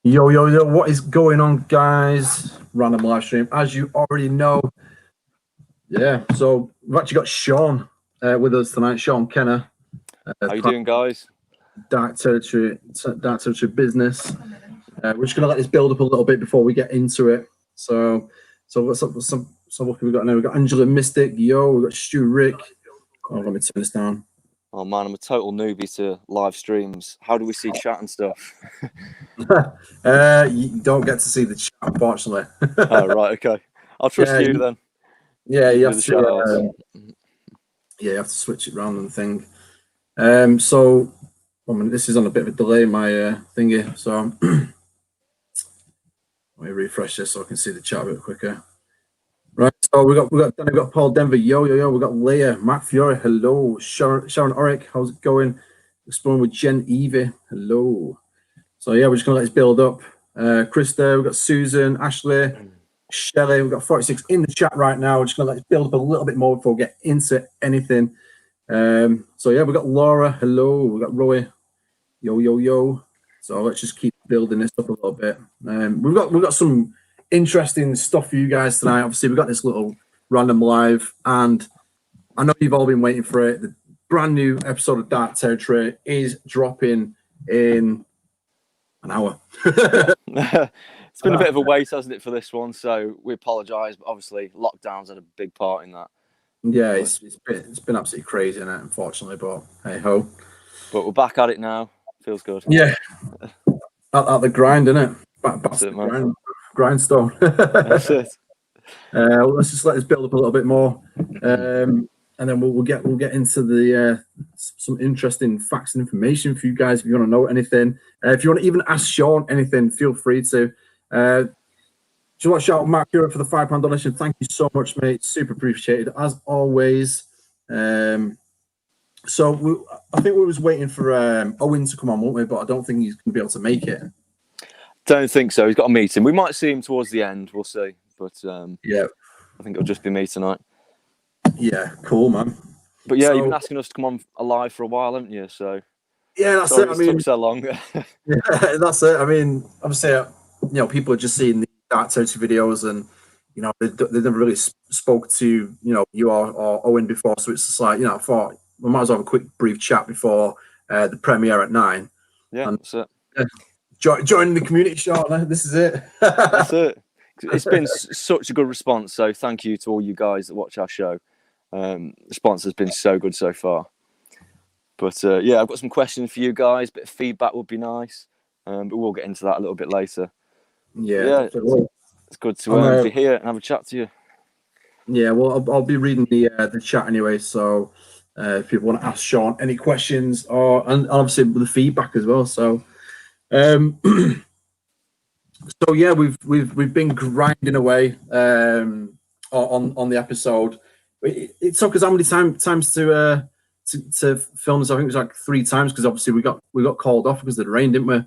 Yo, yo, yo, what is going on, guys? Random live stream, as you already know. Yeah, so we've actually got Sean with us tonight, Sean Kenna. How you doing, guys? Dark Territory business. We're just going to let this build up a little bit before we get into it. So what's up? So what have we got now? We've got Angela Mystic, yo, we've got Stu Rick. Oh, let me turn this down. Oh man, I'm a total newbie to live streams. How do we see chat and stuff? You don't get to see the chat, unfortunately. Oh, right, okay. I'll trust you then. Yeah, you have the to. You have to switch it around and thing. So, this is on a bit of a delay, my thingy. So, let me refresh this so I can see the chat a bit quicker. Right. So we got Paul Denver. Yo, yo, yo. We got Leah, Matt Fiore. Hello, Sharon Oric. How's it going? Exploring with Jen Evie. Hello. So yeah, we're just gonna let this build up. Chris there. We've got Susan, Ashley, Shelley. We've got 46 in the chat right now. We're just gonna let this build up a little bit more before we get into anything. So yeah, we've got Laura. Hello. We've got Roy. Yo, yo, yo. So let's just keep building this up a little bit. We've got some interesting stuff for you guys tonight. Obviously, we've got this little random live, and I know you've all been waiting for it. The brand new episode of Dark Territory is dropping in an hour. It's been a bit of a wait, hasn't it, for this one? So we apologise, but obviously lockdowns had a big part in that. Yeah, it's been absolutely crazy, isn't it? Unfortunately, but hey ho. But we're back at it now. Feels good. Yeah, at the grind, isn't it? Back That's to it, the grindstone. That's it. Let's just let this build up a little bit more, and then we'll get into the some interesting facts and information for you guys. If you want to know anything, if you want to even ask Sean anything, feel free to. Do you want to shout out Mark Europe for the £5 donation? Thank you so much, mate. Super appreciated as always. So I think we was waiting for Owen to come on, weren't we? But I don't think he's going to be able to make it. Don't think so. He's got a meeting. We might see him towards the end. We'll see. But yeah, I think it'll just be me tonight. Yeah, cool, man. But yeah, you've been asking us to come on alive for a while, haven't you? So yeah, that's it. I mean, took so long. Yeah, that's it. I mean, obviously, people are just seeing the Dark Territory videos, and they never really spoke to you or Owen before. So it's just like I thought we might as well have a quick brief chat before the premiere at 9. Yeah, that's it. Join the community, Sean. This is it. That's it. It's been such a good response. So thank you to all you guys that watch our show. The response has been so good so far. But yeah, I've got some questions for you guys. Bit of feedback would be nice. But we'll get into that a little bit later. Yeah, it's good to be here and have a chat to you. Yeah, well, I'll be reading the chat anyway. So if people want to ask Sean any questions, and obviously with the feedback as well. So, so yeah, we've been grinding away on the episode. It took us how many times to film this? I think it was like 3 times because obviously we got called off because of the rain, didn't we?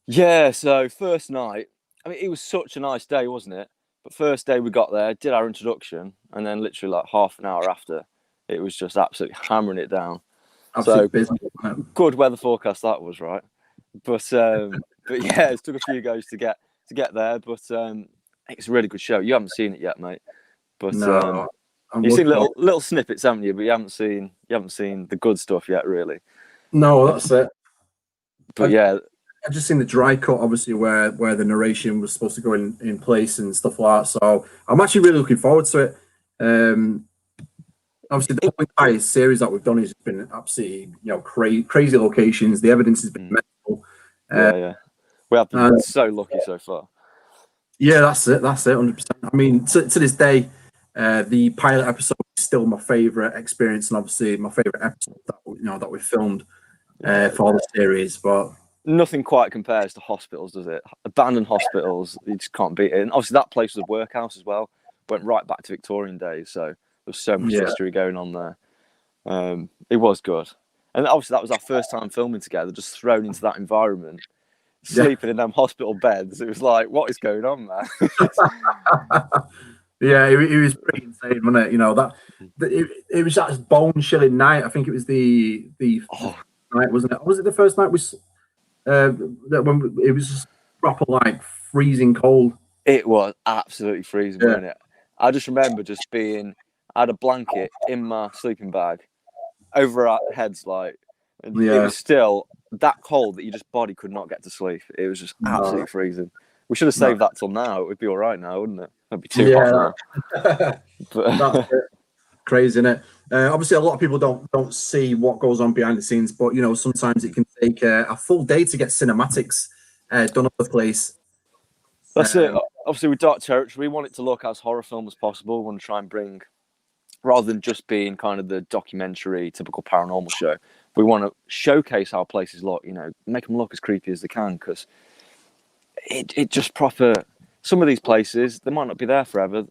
Yeah. So first night, I mean, it was such a nice day, wasn't it? But first day we got there, did our introduction, and then literally like half an hour after, it was just absolutely hammering it down. Absolutely so busy. Good weather forecast that was, right? But yeah, it took a few goes to get there, but it's a really good show. You haven't seen it yet, mate. But no, you've seen little snippets, haven't you? But you haven't seen the good stuff yet, really. No, that's it. But yeah, I've just seen the dry cut, obviously, where the narration was supposed to go in place and stuff like that. So I'm actually really looking forward to it. Obviously, the entire series that we've done has been absolutely, crazy locations. The evidence has been mental. Yeah. We have been so lucky so far. Yeah, that's it, 100%. I mean, to this day, the pilot episode is still my favorite experience, and obviously my favorite episode that we filmed for the series. But nothing quite compares to hospitals, does it? Abandoned hospitals, you just can't beat it. And obviously that place was a workhouse as well. Went right back to Victorian days, so there's so much history going on there. It was good. And obviously that was our first time filming together, just thrown into that environment, sleeping in them hospital beds. It was like, what is going on, man? Yeah, it was pretty insane, wasn't it? It was that bone-chilling night. I think it was the night, wasn't it? Was it the first night that when it was proper like freezing cold. It was absolutely freezing, wasn't it? I just remember just being, I had a blanket in my sleeping bag over our heads, like, and it was still that cold that your just body could not get to sleep. It was just absolutely freezing. We should have saved that till now. It would be all right now, wouldn't it? It'd be too hot now. That's crazy, isn't it? Obviously, a lot of people don't see what goes on behind the scenes, but you know, sometimes it can take a full day to get cinematics done up the place. That's it. Obviously, with Dark Territory, we want it to look as horror film as possible. We want to try and bring, rather than just being kind of the documentary, typical paranormal show, we want to showcase how places look, you know, make them look as creepy as they can, because it just proper, some of these places, they might not be there forever.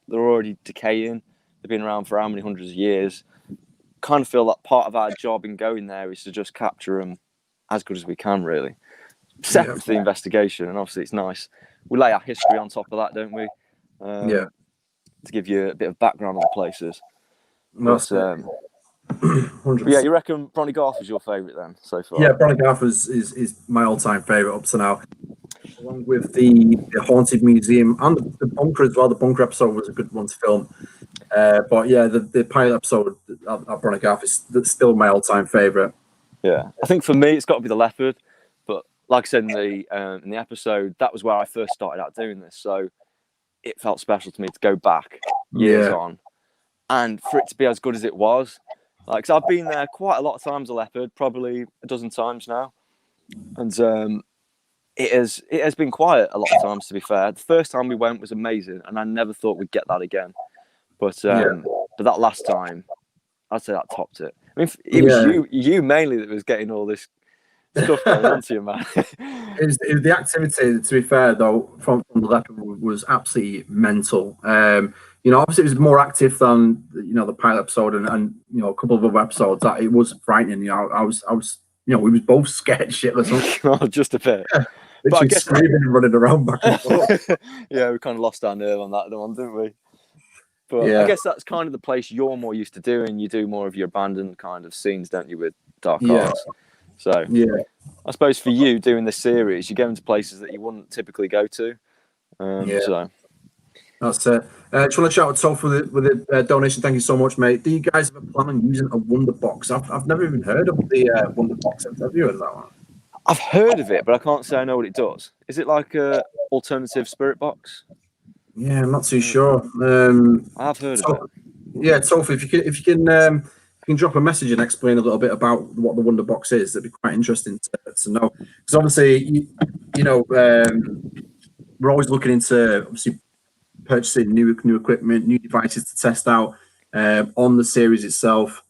They're already decaying. They've been around for how many hundreds of years. Kind of feel that part of our job in going there is to just capture them as good as we can, really. Separate to the investigation, and obviously it's nice. We lay our history on top of that, don't we? To give you a bit of background on the places. But, yeah, you reckon Bronny Garth is your favourite then, so far? Yeah, Bronny Garth is my all-time favourite up to now. Along with the Haunted Museum and the Bunker as well. The Bunker episode was a good one to film. But yeah, the pilot episode of Bronny Garth is still my all-time favourite. Yeah, I think for me it's got to be the Leopard. But like I said in the episode, that was where I first started out doing this. So it felt special to me to go back years on, and for it to be as good as it was. Like, cause I've been there quite a lot of times, a Leopard, probably a dozen times now, and it has been quiet a lot of times. To be fair, the first time we went was amazing, and I never thought we'd get that again. But that last time, I'd say that topped it. I mean, it was you mainly that was getting all this stuff going on to you, man. It was the activity, to be fair, though, from the Leopard was absolutely mental. You know, obviously it was more active than, you know, the pilot episode and you know, a couple of other episodes. That it was frightening. You know, I was, you know, we was both scared shitless. Oh, just a bit. But I guess screaming and running around back and forth. Yeah, we kind of lost our nerve on that one, didn't we? But I guess that's kind of the place you're more used to doing. You do more of your abandoned kind of scenes, don't you, with Dark Arts? So I suppose for you doing this series, you go into places that you wouldn't typically go to. So that's it. Just want to shout out to Toph with the donation. Thank you so much, mate. Do you guys have a plan on using a Wonder Box? I've never even heard of the Wonder Box. Have you heard of that one? I've heard of it, but I can't say I know what it does. Is it like a alternative spirit box? Yeah, I'm not too sure. I've heard of it. Yeah, Toph, if you can drop a message and explain a little bit about what the Wonder Box is, that'd be quite interesting to know. Because obviously, you know, we're always looking into obviously purchasing new equipment, new devices to test out on the series itself.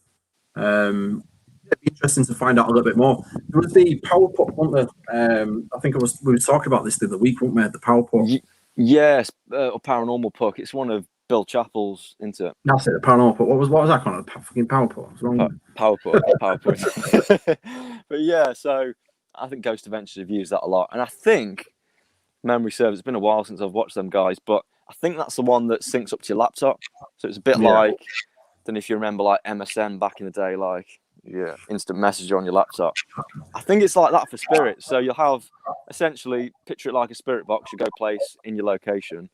It'd be interesting to find out a little bit more. There was the power put, wasn't there? I think we were talking about this the other week, weren't we? The power put. Yes, or paranormal puck. It's one of Bill Chappell's, isn't it? That's it, the paranormal puck. What was that called? Fucking power put. What's wrong? Power puck. But yeah, so I think Ghost Adventures have used that a lot, and I think memory serves. It's been a while since I've watched them guys, but I think that's the one that syncs up to your laptop. So it's a bit like, I don't know if you remember like MSN back in the day, like instant messenger on your laptop. I think it's like that for spirits. So you'll have essentially, picture it like a spirit box you go place in your location,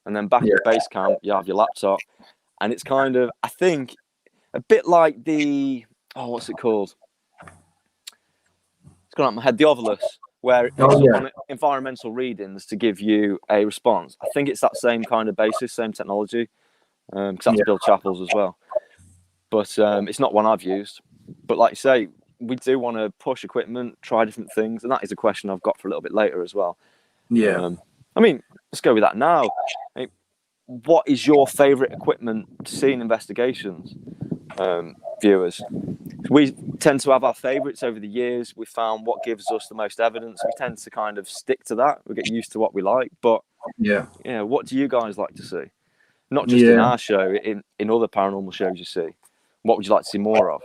and then back at base camp you have your laptop, and it's kind of, I think, a bit like the what's it called? It's gone out of my head. The Ovilus, where it picks up on environmental readings to give you a response. I think it's that same kind of basis, same technology, because that's Bill Chappell's as well. But it's not one I've used. But like you say, we do want to push equipment, try different things, and that is a question I've got for a little bit later as well. I mean, let's go with that now. I mean, what is your favourite equipment to see in investigations, viewers? We tend to have our favourites over the years. We found what gives us the most evidence. We tend to kind of stick to that. We get used to what we like. But what do you guys like to see? Not just in our show, in other paranormal shows you see. What would you like to see more of?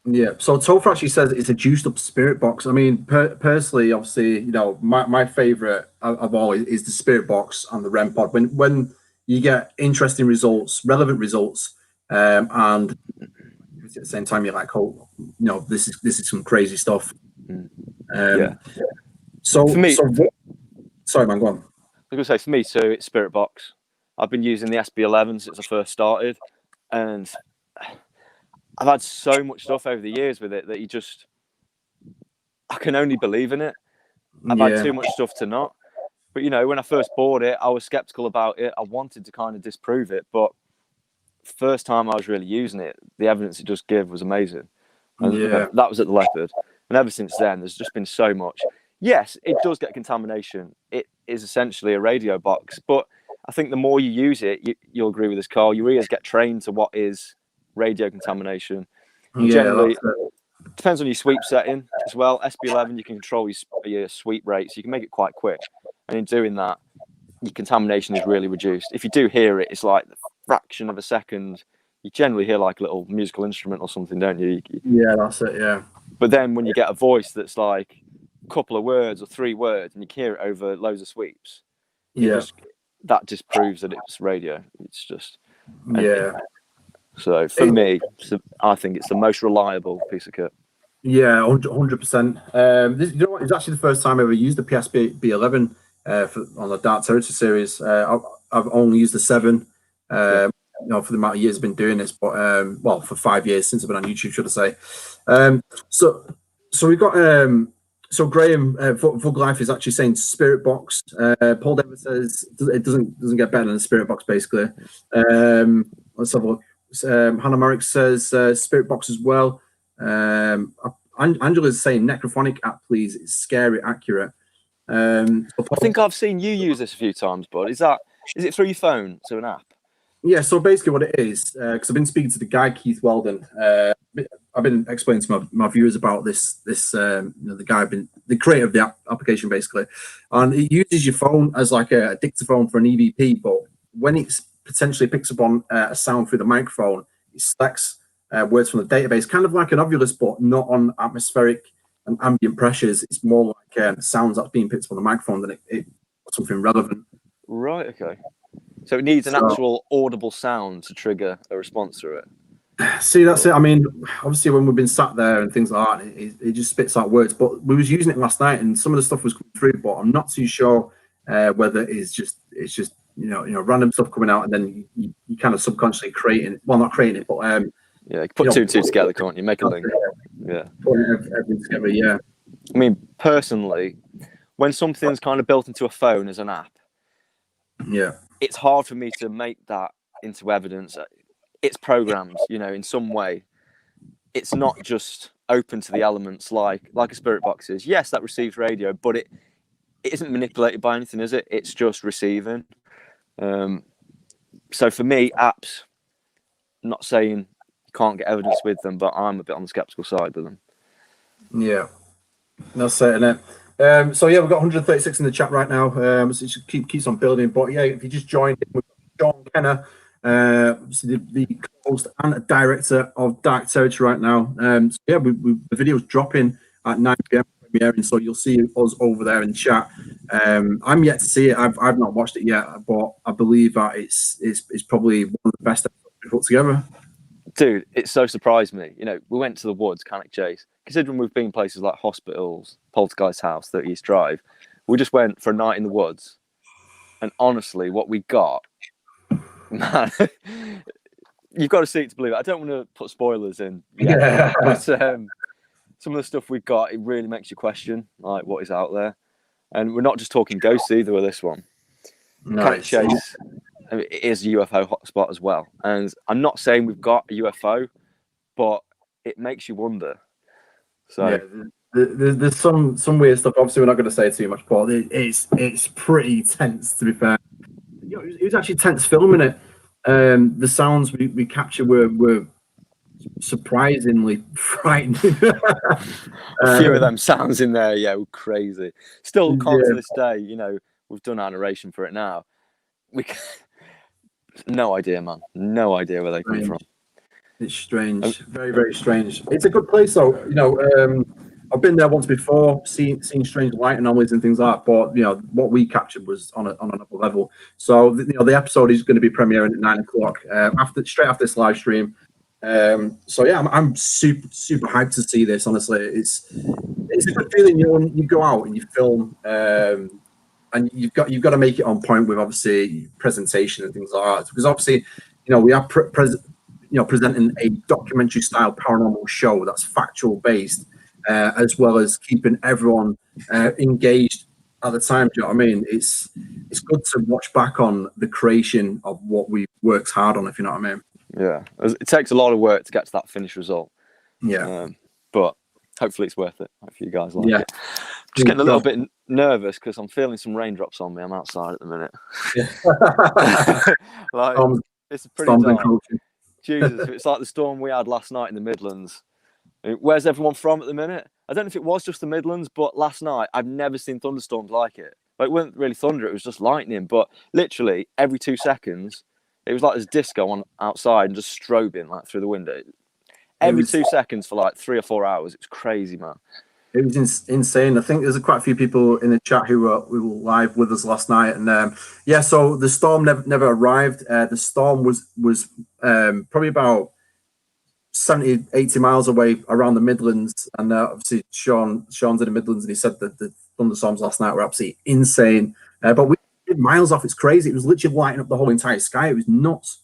Yeah, so Topher actually says it's a juiced up spirit box. I mean, personally, obviously, you know, my favorite of all is the spirit box and the REM pod. When you get interesting results, relevant results, and at the same time, you're like, oh, you know, this is some crazy stuff. So For me- sorry, man, go on. I was going to say, for me, so it's Spirit Box. I've been using the SB11 since I first started, and I've had so much stuff over the years with it that I can only believe in it. I've had too much stuff to not. But, when I first bought it, I was skeptical about it. I wanted to kind of disprove it, but first time I was really using it, the evidence it just gave was amazing. And that was at the Leopard. And ever since then, there's just been so much. Yes, it does get contamination. It is essentially a radio box. But I think the more you use it, you'll agree with this, Carl, your ears get trained to what is radio contamination. Generally, depends on your sweep setting as well. SB11, you can control your sweep rate, so you can make it quite quick. And in doing that, your contamination is really reduced. If you do hear it, it's like the fraction of a second. You generally hear like a little musical instrument or something, don't you? Yeah, that's it, yeah. But then when you get a voice that's like a couple of words or 3 words and you can hear it over loads of sweeps, that just proves that it's radio. It's just... So for me, I think it's the most reliable piece of kit. Yeah, 100%. You know what? It's actually the first time I ever used the PSB 11 on the Dark Territory series. I've only used the 7. For the amount of years I've been doing this, but for 5 years since I've been on YouTube, should I say? So we've got Graham Vug Life is actually saying Spirit Box. Paul Denver says it doesn't get better than the Spirit Box, basically. Let's have a look. Hannah Marek says Spirit Box as well. Angela's saying Necrophonic app, please. It's scary accurate. I think I've seen you use this a few times, bud. Is it through your phone, so an app? Yeah, so basically what it is, because I've been speaking to the guy, Keith Weldon. I've been explaining to my viewers about this the guy, the creator of the application, basically. And it uses your phone as like a dictaphone for an EVP, but when it potentially picks up on a sound through the microphone, it selects words from the database, kind of like an Ovilus, but not on atmospheric and ambient pressures. It's more like sounds that's being picked up on the microphone than it something relevant. Right, okay. So it needs an actual audible sound to trigger a response through it. See, that's it. I mean, obviously, when we've been sat there and things like that, it just spits out words. But we was using it last night, and some of the stuff was coming through. But I'm not too sure whether it's just random stuff coming out, and then you kind of subconsciously creating. Well, not creating it, but you put two and two together, can't you? Make a link. Yeah. Putting everything together. Yeah. I mean, personally, when something's kind of built into a phone as an app, it's hard for me to make that into evidence. It's programmed, in some way. It's not just open to the elements like a Spirit Box is. Yes, that receives radio, but it isn't manipulated by anything, is it? It's just receiving. So for me, apps, I'm not saying you can't get evidence with them, but I'm a bit on the skeptical side with them. Yeah, that's it, isn't it? So yeah, we've got 136 in the chat right now. So it just keeps on building. But yeah, if you just joined in, we've got John Kenna, the host and director of Dark Territory right now. So yeah, the video's dropping at 9 p.m. premiering, so you'll see us over there in chat. I'm yet to see it. I've not watched it yet, but I believe that it's probably one of the best episodes we've put together. Dude, it so surprised me. We went to the woods, Cannock Chase. Considering we've been places like hospitals, Poltergeist House, 30 East Drive, we just went for a night in the woods. And honestly, what we got, man, you've got to see it to believe it. I don't want to put spoilers in yet, but some of the stuff we've got, it really makes you question like what is out there. And we're not just talking ghosts either with this one. Cannock Chase, it is a UFO hotspot as well. And I'm not saying we've got a UFO, but it makes you wonder. So yeah, there's some weird stuff. Obviously, we're not going to say too much, but it's pretty tense, to be fair. It was actually tense filming it. The sounds we captured were surprisingly frightening. A few of them sounds in there, were crazy. Still can't to this day, we've done our narration for it now. No idea, man. No idea where they come from. It's strange, very, very strange. It's a good place, though. I've been there once before, seen strange light anomalies and things like that. But what we captured was on another level. So the episode is going to be premiering at 9 o'clock straight after this live stream. So yeah, I'm super hyped to see this. Honestly, it's a good feeling. When you go out and you film, and you've got to make it on point with obviously presentation and things like that. Because obviously, we are presenting a documentary style paranormal show that's factual based, as well as keeping everyone engaged at the time. Do you know what I mean? It's good to watch back on the creation of what we worked hard on, if you know what I mean. Yeah, it takes a lot of work to get to that finished result. Yeah, but hopefully it's worth it. Hopefully you guys like yeah. it. Just getting a little bit nervous because I'm feeling some raindrops on me. I'm outside at the minute. Yeah. Like, it's pretty dark. Jesus, it's like the storm we had last night in the Midlands. Where's everyone from at the minute? I don't know if it was just the Midlands, but last night I've never seen thunderstorms like it. Like, it wasn't really thunder, it was just lightning. But literally every 2 seconds, it was like there's disco on outside and just strobing like through the window. Every 2 seconds for like 3 or 4 hours. It was crazy, man. It was insane. I think there's quite a few people in the chat who were live with us last night, and yeah. So the storm never arrived. The storm was probably about 70, 80 miles away around the Midlands, and obviously Sean's in the Midlands, and he said that the thunderstorms last night were absolutely insane. But we were miles off. It's crazy. It was literally lighting up the whole entire sky. It was nuts.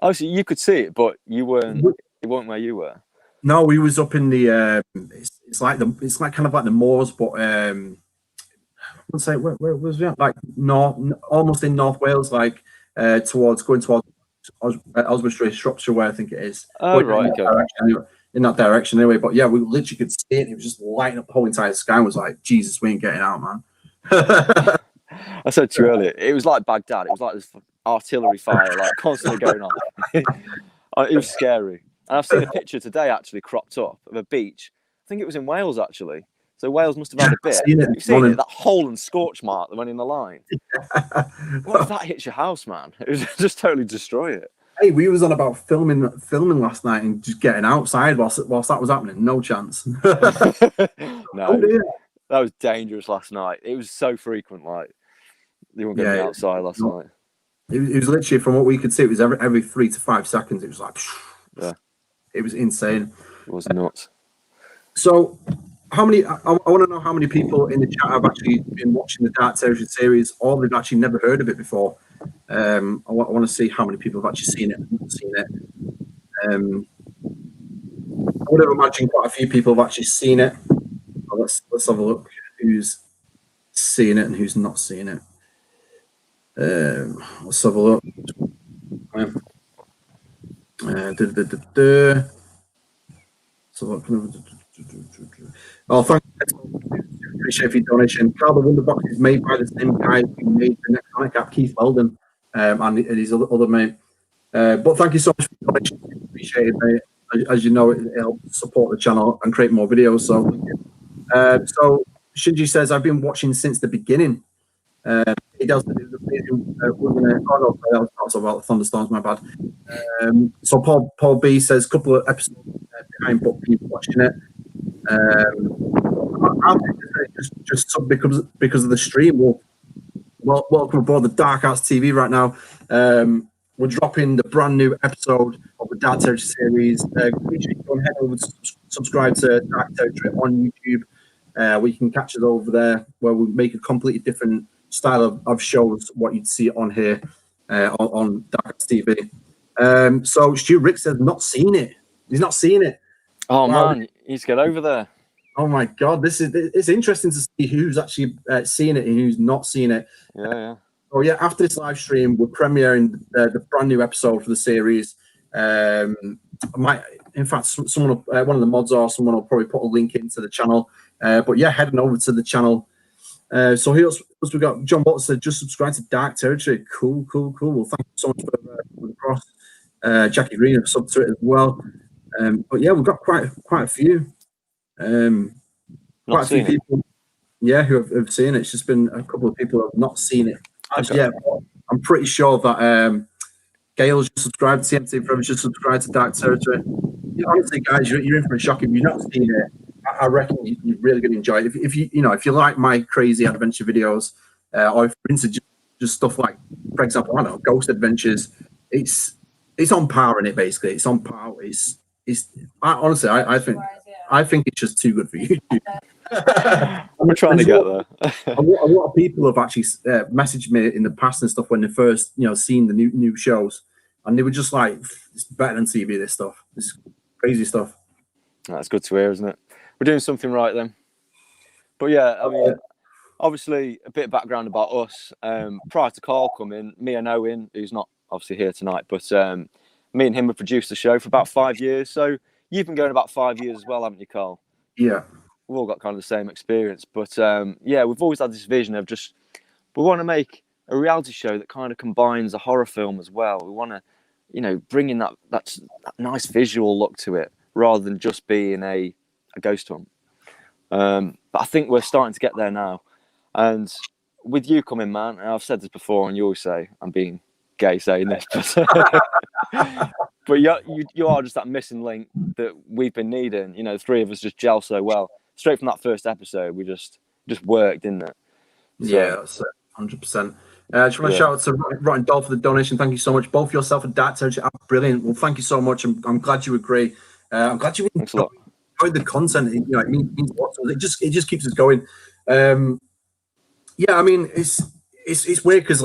Oh, so you could see it, but you weren't. It wasn't where you were. No, we was up in the. It's like kind of like the moors, but let's say where was we? Like almost in North Wales, like going towards Oswestry, Shropshire, where I think it is. Oh, right, okay. In that direction, anyway. But yeah, we literally could see it. It was just lighting up the whole entire sky. I was like, Jesus, we ain't getting out, man. I said to you earlier, it was like Baghdad. It was like this artillery fire, like constantly going on. It was scary. And I've seen a picture today actually cropped up of a beach. I think it was in Wales actually. So Wales must have had a bit. You've seen it, that hole and scorch mark that went in the line. What if that hits your house, man? It was just totally destroy it. Hey, we was on about filming last night and just getting outside whilst that was happening. No chance. No, that was dangerous last night. It was so frequent, like you weren't getting outside last night. It was literally, from what we could see, it was every 3 to 5 seconds. It was like, yeah, it was insane. It was nuts. So, how many? I want to know how many people in the chat have actually been watching the Dark Territory series, or they've actually never heard of it before. I want to see how many people have actually seen it and not seen it. I would have imagined quite a few people have actually seen it. Let's have a look who's seen it and who's not seen it. Let's have a look. Oh, thank you. Appreciate your donation. Carl, the Wonder Box is made by the same guy who made the next comic app, Keith Weldon, and his other mate. But thank you so much for the donation. Appreciate it, mate. As you know, it helps support the channel and create more videos. So, so Shinji says, I've been watching since the beginning. He does the also about the thunderstorms, my bad. So Paul B says, a couple of episodes behind, but keep watching it. I think just because of the stream. Well, welcome aboard the Dark Arts TV right now. We're dropping the brand new episode of the Dark Territory series. Make sure you go ahead and subscribe to Dark Territory on YouTube. Where you can catch us over there, where we make a completely different style of shows, what you'd see on here on Dark Arts TV. So Stu Rick says not seen it. He's not seen it. Oh wow. Man, you need to get over there. Oh my God, it's interesting to see who's actually seen it and who's not seen it. Yeah. So yeah, after this live stream, we're premiering the brand new episode for the series. In fact, someone, one of the mods or someone will probably put a link into the channel. But yeah, heading over to the channel. So who else we got? John Watts said just subscribe to Dark Territory. Cool. Well, thank you so much for the cross. Jackie Green have subbed to it as well. But yeah, we've got quite a few. Quite a few people, yeah, who have seen it. It's just been a couple of people who have not seen it. Actually, yeah, I'm pretty sure that Gail's just subscribed to TNT Forever, just subscribed to Dark Territory. Yeah, honestly, guys, you're in for a shock if you've not seen it. I reckon you're really going to enjoy it. If you like my crazy adventure videos, or if you're into just stuff like, for example, I don't know, Ghost Adventures, it's it's on par in it basically. It's on par. Honestly, I think it's just too good for YouTube. I'm trying to get there. A lot of people have actually messaged me in the past and stuff when they first, seen the new shows, and they were just like, "It's better than TV. This stuff. This is crazy stuff." That's good to hear, isn't it? We're doing something right then. But yeah, I mean, obviously, a bit of background about us. Prior to Carl coming, me and Owen, who's not obviously here tonight, but me and him have produced the show for about 5 years. So you've been going about 5 years as well, haven't you, Carl? Yeah. We've all got kind of the same experience. But yeah, we've always had this vision of we want to make a reality show that kind of combines a horror film as well. We want to, bring in that nice visual look to it rather than just being a ghost hunt. But I think we're starting to get there now. And with you coming, man, and I've said this before, and you always say I'm being gay saying this, but you are just that missing link that we've been needing. The three of us just gel so well. Straight from that first episode, we just worked, didn't it? So, yeah, that's 100%. I just want to shout out to Rotten Doll for the donation. Thank you so much. Both yourself and Dad are brilliant. Well, thank you so much. I'm glad you agree. I'm glad you enjoyed the content. It means lots. It just keeps us going. Yeah, I mean, it's weird because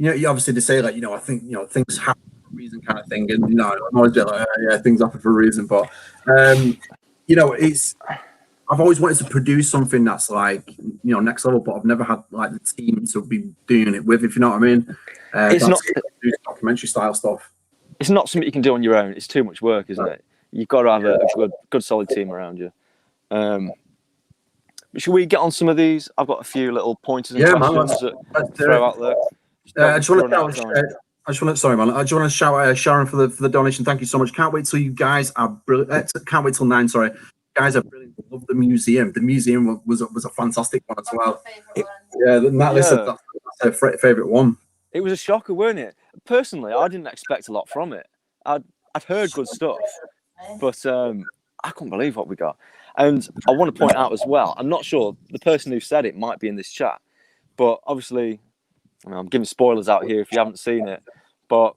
you obviously they say I think things happen for a reason kind of thing, and I'm always like things happen for a reason, but I've always wanted to produce something that's next level, but I've never had the team to be doing it with, if you know what I mean. It's not documentary style stuff. It's not something you can do on your own. It's too much work, isn't it? You've got to have a good solid team around you. Should we get on some of these? I've got a few little pointers and questions to throw out there. I just want to shout out Sharon for the donation. Thank you so much. Can't wait till you guys are brilliant. Can't wait till 9. Sorry, guys are brilliant. Love the museum. The museum was a fantastic one as well. That's her favorite one. It was a shocker, weren't it? Personally, I didn't expect a lot from it. I'd heard good stuff, but I couldn't believe what we got. And I want to point out as well, I'm not sure the person who said it might be in this chat, but obviously, I'm giving spoilers out here if you haven't seen it, but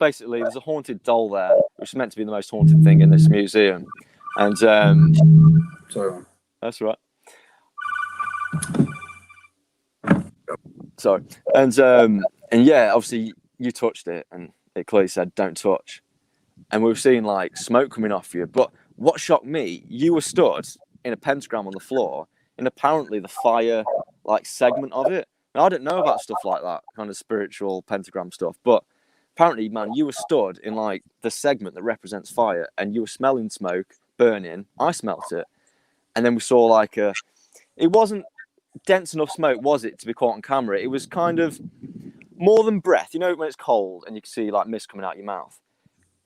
basically there's a haunted doll there, which is meant to be the most haunted thing in this museum. And sorry, that's right. Sorry. And yeah, obviously you touched it, and it clearly said "don't touch," and we were seeing smoke coming off you. But what shocked me, you were stood in a pentagram on the floor, and apparently the fire segment of it. Now, I didn't know about stuff like that, kind of spiritual pentagram stuff, but apparently, man, you were stood in the segment that represents fire, and you were smelling smoke burning. I smelt it, and then we saw it wasn't dense enough smoke, was it, to be caught on camera? It was kind of more than breath. When it's cold and you can see mist coming out your mouth,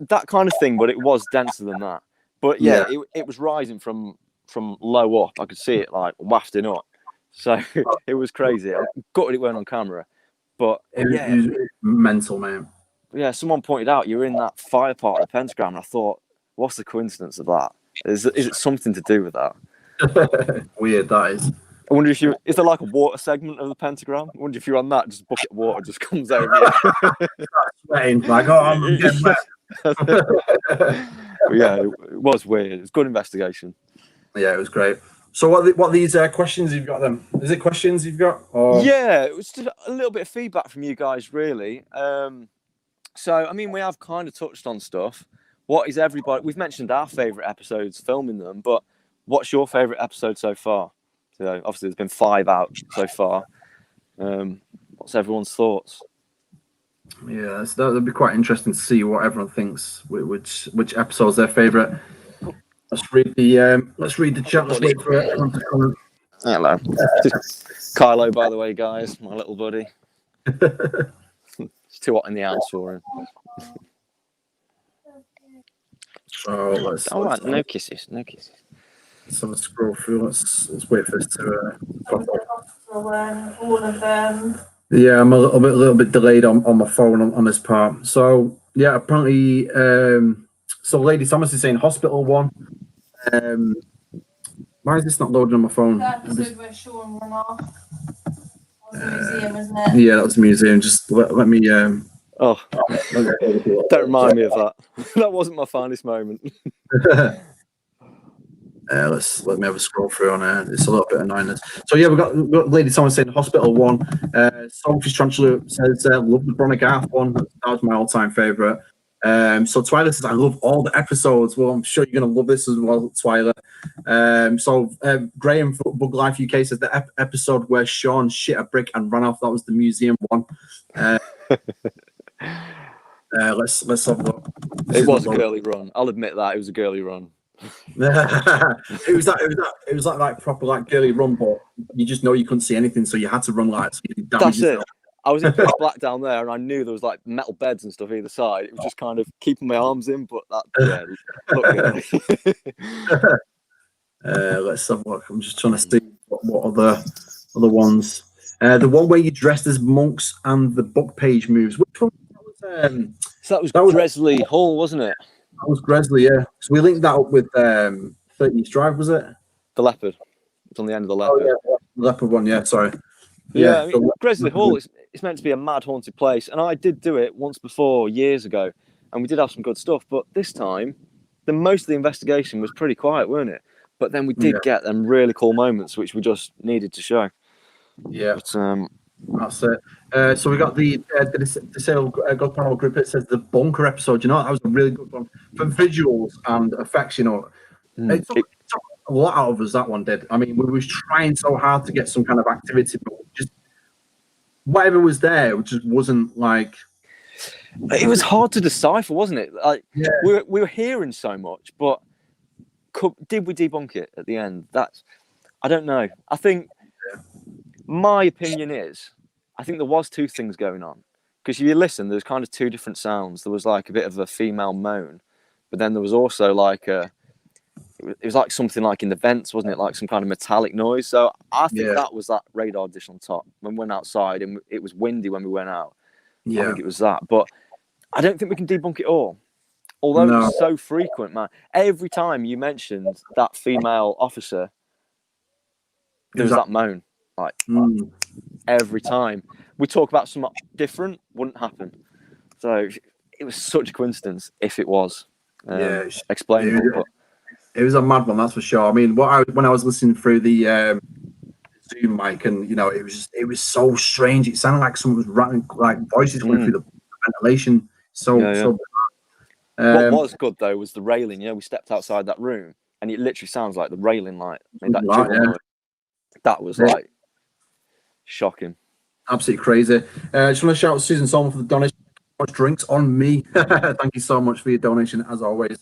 that kind of thing. But it was denser than that. But yeah. It was rising from low up. I could see it wafting up. So it was crazy. I'm gutted it weren't on camera. But it was mental, man. Yeah, someone pointed out you're in that fire part of the pentagram, and I thought, what's the coincidence of that? Is it something to do with that? Weird, that is. I wonder if is there a water segment of the pentagram? I wonder if you're on that, just a bucket of water just comes over you. Sweating, I'm getting wet. Yeah, it was weird. It was good investigation. Yeah, it was great. So what these questions you've got them? Is it questions you've got? Or? Yeah, it was just a little bit of feedback from you guys, really. So, I mean, we have kind of touched on stuff. What is everybody... We've mentioned our favourite episodes, filming them, but what's your favourite episode so far? So, obviously, there's been 5 out so far. What's everyone's thoughts? Yeah, so that'd be quite interesting to see what everyone thinks, which episode's their favourite. Let's read the chat. Let's wait for everyone to comment. Hello. Kylo, by the way, guys, my little buddy. It's too hot in the house for him. All right, no kisses. Let's have a scroll through. Let's wait for this to pop up. All of them. Yeah, I'm a little bit delayed on my phone on this part. So yeah, apparently, so Lady Thomas is saying hospital one. Why is this not loading on my phone? That episode where Sean ran off. That was the museum, isn't it? Yeah, that was the museum. Just let me Oh, don't remind me of that. That wasn't my finest moment. Let me have a scroll through on it. It's a little bit annoying. So yeah, we've got Lady Thomas saying Hospital one. Sophie Strantula says love the Veronica Garth one. That was my all-time favorite. So Twyla says I love all the episodes. Well, I'm sure you're gonna love this as well, Twyla. Graham for Bug Life UK says the episode where Sean shit a brick and ran off. That was the museum one. Let's have a look. It was a girly run. I'll admit that it was a girly run. it was like proper like girly run, but you just know you couldn't see anything, so you had to run like so you didn't damage yourself. I was in pitch black down there, and I knew there was like metal beds and stuff either side. It was just kind of keeping my arms in, but that looked good. Let's have a look. I'm just trying to see what other ones. The one where you dressed as monks and the book page moves. Which one? That was Gresley Hall, wasn't it? That was Gresley, yeah. So we linked that up with 30 East Drive, was it? The Leopard. It's on the end of the Leopard. Oh, yeah, the Leopard one, yeah, sorry. Yeah, I mean, Gresley Hall, it's meant to be a mad haunted place. And I did do it once before, years ago. And we did have some good stuff. But this time, most of the investigation was pretty quiet, weren't it? But then we did get them really cool moments, which we just needed to show. Yeah. But, that's it. So we got the Disabled God Panel Group. It says the bunker episode. You know, that was a really good one for visuals and effects. You know, it took a lot out of us. That one did. I mean, we was trying so hard to get some kind of activity, but just whatever was there, it just wasn't like. It was hard to decipher, wasn't it? Like we were hearing so much, but did we debunk it at the end? I don't know. I think. My opinion is, I think there was two things going on. Because if you listen, there's kind of two different sounds. There was like a bit of a female moan, but then there was also like it was like something like in the vents, wasn't it? Like some kind of metallic noise. So I think that was that radar dish on top when we went outside, and it was windy when we went out. Yeah. I think it was that. But I don't think we can debunk it all. Although it was so frequent, man. Every time you mentioned that female officer, there was that moan. Like every time we talk about something different, wouldn't happen. So it was such a coincidence if it was explainable. But it was a mad one, that's for sure. I mean, when I was listening through the Zoom mic, and you know, it was so strange. It sounded like someone was rattling, like voices coming through the ventilation. So what was good though was the railing. You know, we stepped outside that room, and it literally sounds like the railing light made that jiggle noise. That was like. Shocking. Absolutely crazy. Just want to shout out Susan Solomon for the donation. Much drinks on me. Thank you so much for your donation, as always.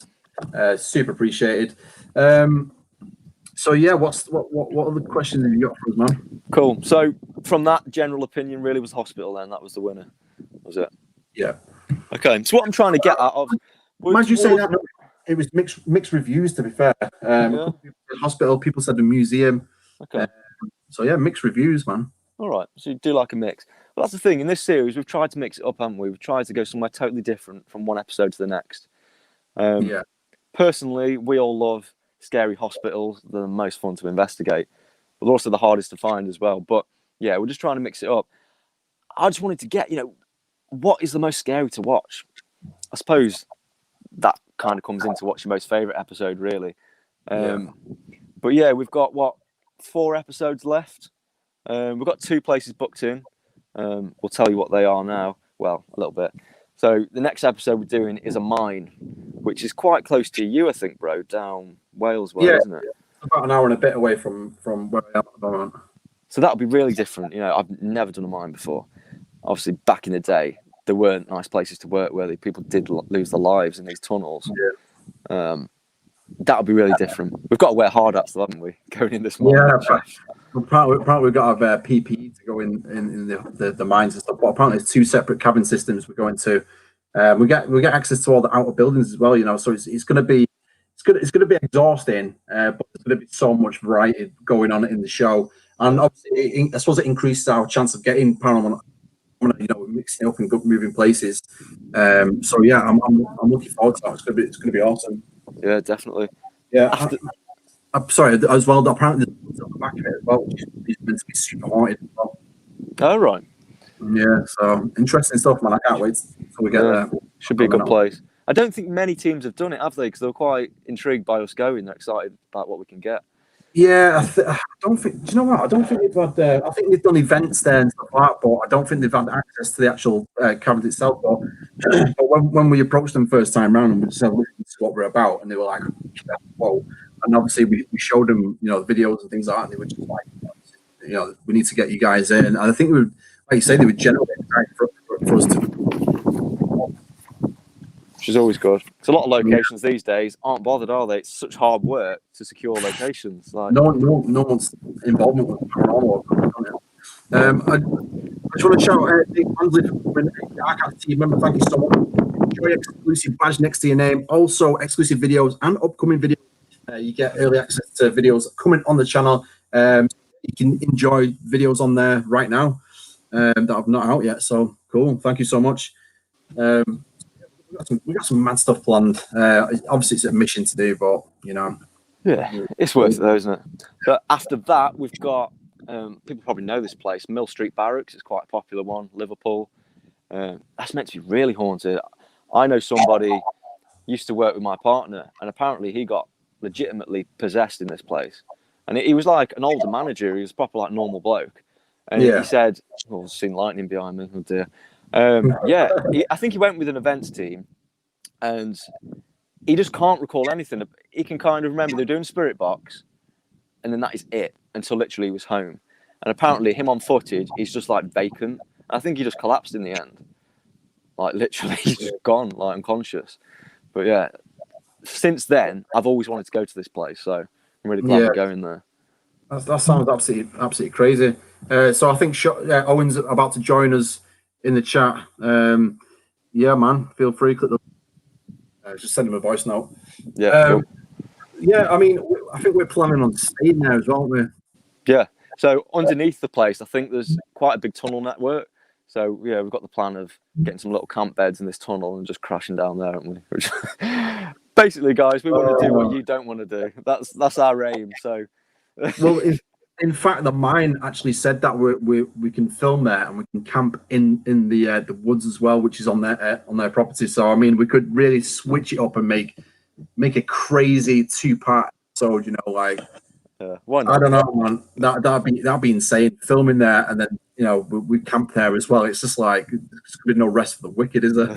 Super appreciated. So yeah, what other questions have you got for us, man? Cool. So from that general opinion, really was hospital then. That was the winner, was it? Yeah. Okay. So what I'm trying to get out of. Mind you say that it was mixed reviews, to be fair. Hospital, people said the museum. Okay. So yeah, mixed reviews, man. All right, so you do like a mix. But that's the thing, in this series, we've tried to mix it up, haven't we? We've tried to go somewhere totally different from one episode to the next. Personally, we all love scary hospitals. They're the most fun to investigate, but they're also the hardest to find as well. But yeah, we're just trying to mix it up. I just wanted to get, what is the most scary to watch? I suppose that kind of comes into what's your most favourite episode, really. But yeah, we've got, 4 episodes left? We've got 2 places booked in. We'll tell you what they are now. Well, a little bit. So the next episode we're doing is a mine, which is quite close to you, I think, bro, down Wales way, isn't it? About an hour and a bit away from where I am at the moment. So that'll be really different. I've never done a mine before. Obviously, back in the day, there weren't nice places to work where people did lose their lives in these tunnels. Yeah. That'll be really different. We've got to wear hard hats, haven't we, going in this mine? Yeah, apparently we've got to have PPE to go in the mines and stuff. But apparently it's 2 separate cabin systems we're going to. We get access to all the outer buildings as well. So it's going to be exhausting, but there's going to be so much variety going on in the show, and obviously I suppose it increases our chance of getting paranormal. Mixing up and moving places. So yeah, I'm looking forward to that. It's going to be awesome. Yeah, definitely. Yeah. I'm sorry as well. Apparently, there's on the back of it as well, which is meant to be super haunted as well. Oh right. Yeah. So interesting stuff, man. I can't wait to So we get there. Should be a good place. I don't think many teams have done it, have they? Because they're quite intrigued by us going. They're excited about what we can get. Yeah, I don't think. Do you know what? I don't think they've had. I think they've done events there and stuff like that, but I don't think they've had access to the actual cabin itself. But when we approached them first time round and we said, "This is what we're about," and they were like, "Whoa!" And obviously we showed them, the videos and things like that. And they were just like, we need to get you guys in. And I think we, like you say, they were generally excited for us to. Which is always good. Because a lot of locations these days aren't bothered, are they? It's such hard work to secure locations. Like no one's involvement with paranormal. I just want to shout out Nick Mansley for coming. Dark team member, thank you so much. Enjoy exclusive badge next to your name. Also, exclusive videos and upcoming videos. You get early access to videos coming on the channel. You can enjoy videos on there right now that are not out yet. So cool. Thank you so much. We got some mad stuff planned. Obviously, it's a mission to do, but yeah, it's worth it, though, isn't it? But after that, we've got people probably know this place, Mill Street Barracks. It's quite a popular one, Liverpool. That's meant to be really haunted. I know somebody used to work with my partner, and apparently he got legitimately possessed in this place. And he was like an older manager. He was proper like normal bloke. And he said, "Oh, I've seen lightning behind me. Oh dear." I think he went with an events team, and he just can't recall anything. He can kind of remember they're doing Spirit Box, and then that is it until literally he was home. And apparently, him on footage, he's just like vacant. I think he just collapsed in the end. Like literally, he's just gone, like unconscious. But yeah, since then, I've always wanted to go to this place, so I'm really glad we're going there. That sounds absolutely crazy. So I think Owen's about to join us in the chat. Yeah, man, feel free. Click the just send him a voice note. Yeah, cool. Yeah. I mean, I think we're planning on staying there as well, aren't we? Yeah. So underneath the place, I think there's quite a big tunnel network. So yeah, we've got the plan of getting some little camp beds in this tunnel and just crashing down there, haven't we? Basically, guys, we want to do what you don't want to do. That's our aim. So, well, in fact, the mine actually said that we can film there and we can camp in the woods as well, which is on their property. So I mean, we could really switch it up and make a crazy 2-part episode. Like I don't know, man. That'd be insane. Filming there and then we camp there as well. It's just like there's gonna be no rest for the wicked, is there?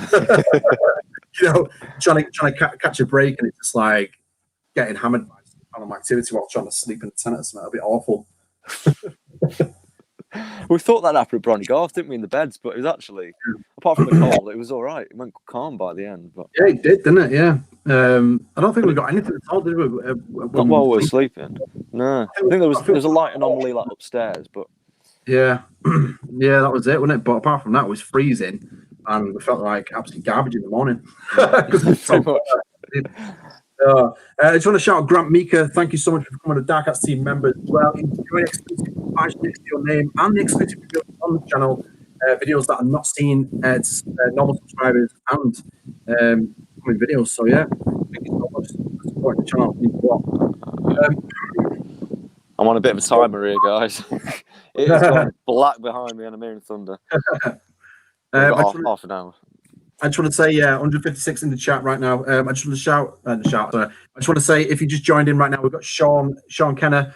Trying to catch a break and it's just like getting hammered by some activity while trying to sleep in the tent. That'd be awful. We thought that happened at Bronny Garth, didn't we, in the beds? But it was actually, apart from the cold, it was all right. It went calm by the end. But yeah, it did, didn't it? Yeah. I don't think we got anything at all, did we? Not while we were sleeping. No, I think there was a light anomaly like upstairs, but yeah, that was it, wasn't it? But apart from that, it was freezing, and we felt like absolute garbage in the morning. I just want to shout out Grant Meeker. Thank you so much for becoming a Dark Arts team member as well. Enjoy exclusive badge next to your name and the exclusive videos on the channel, videos that are not seen to normal subscribers and coming videos. So yeah, thank you so much for supporting the channel. I'm on a bit of a timer here, guys. It is gone black behind me and I'm hearing thunder. Half an hour. I just want to say, 156 in the chat right now. I just want to shout. I just want to say, if you just joined in right now, we've got Sean Kenna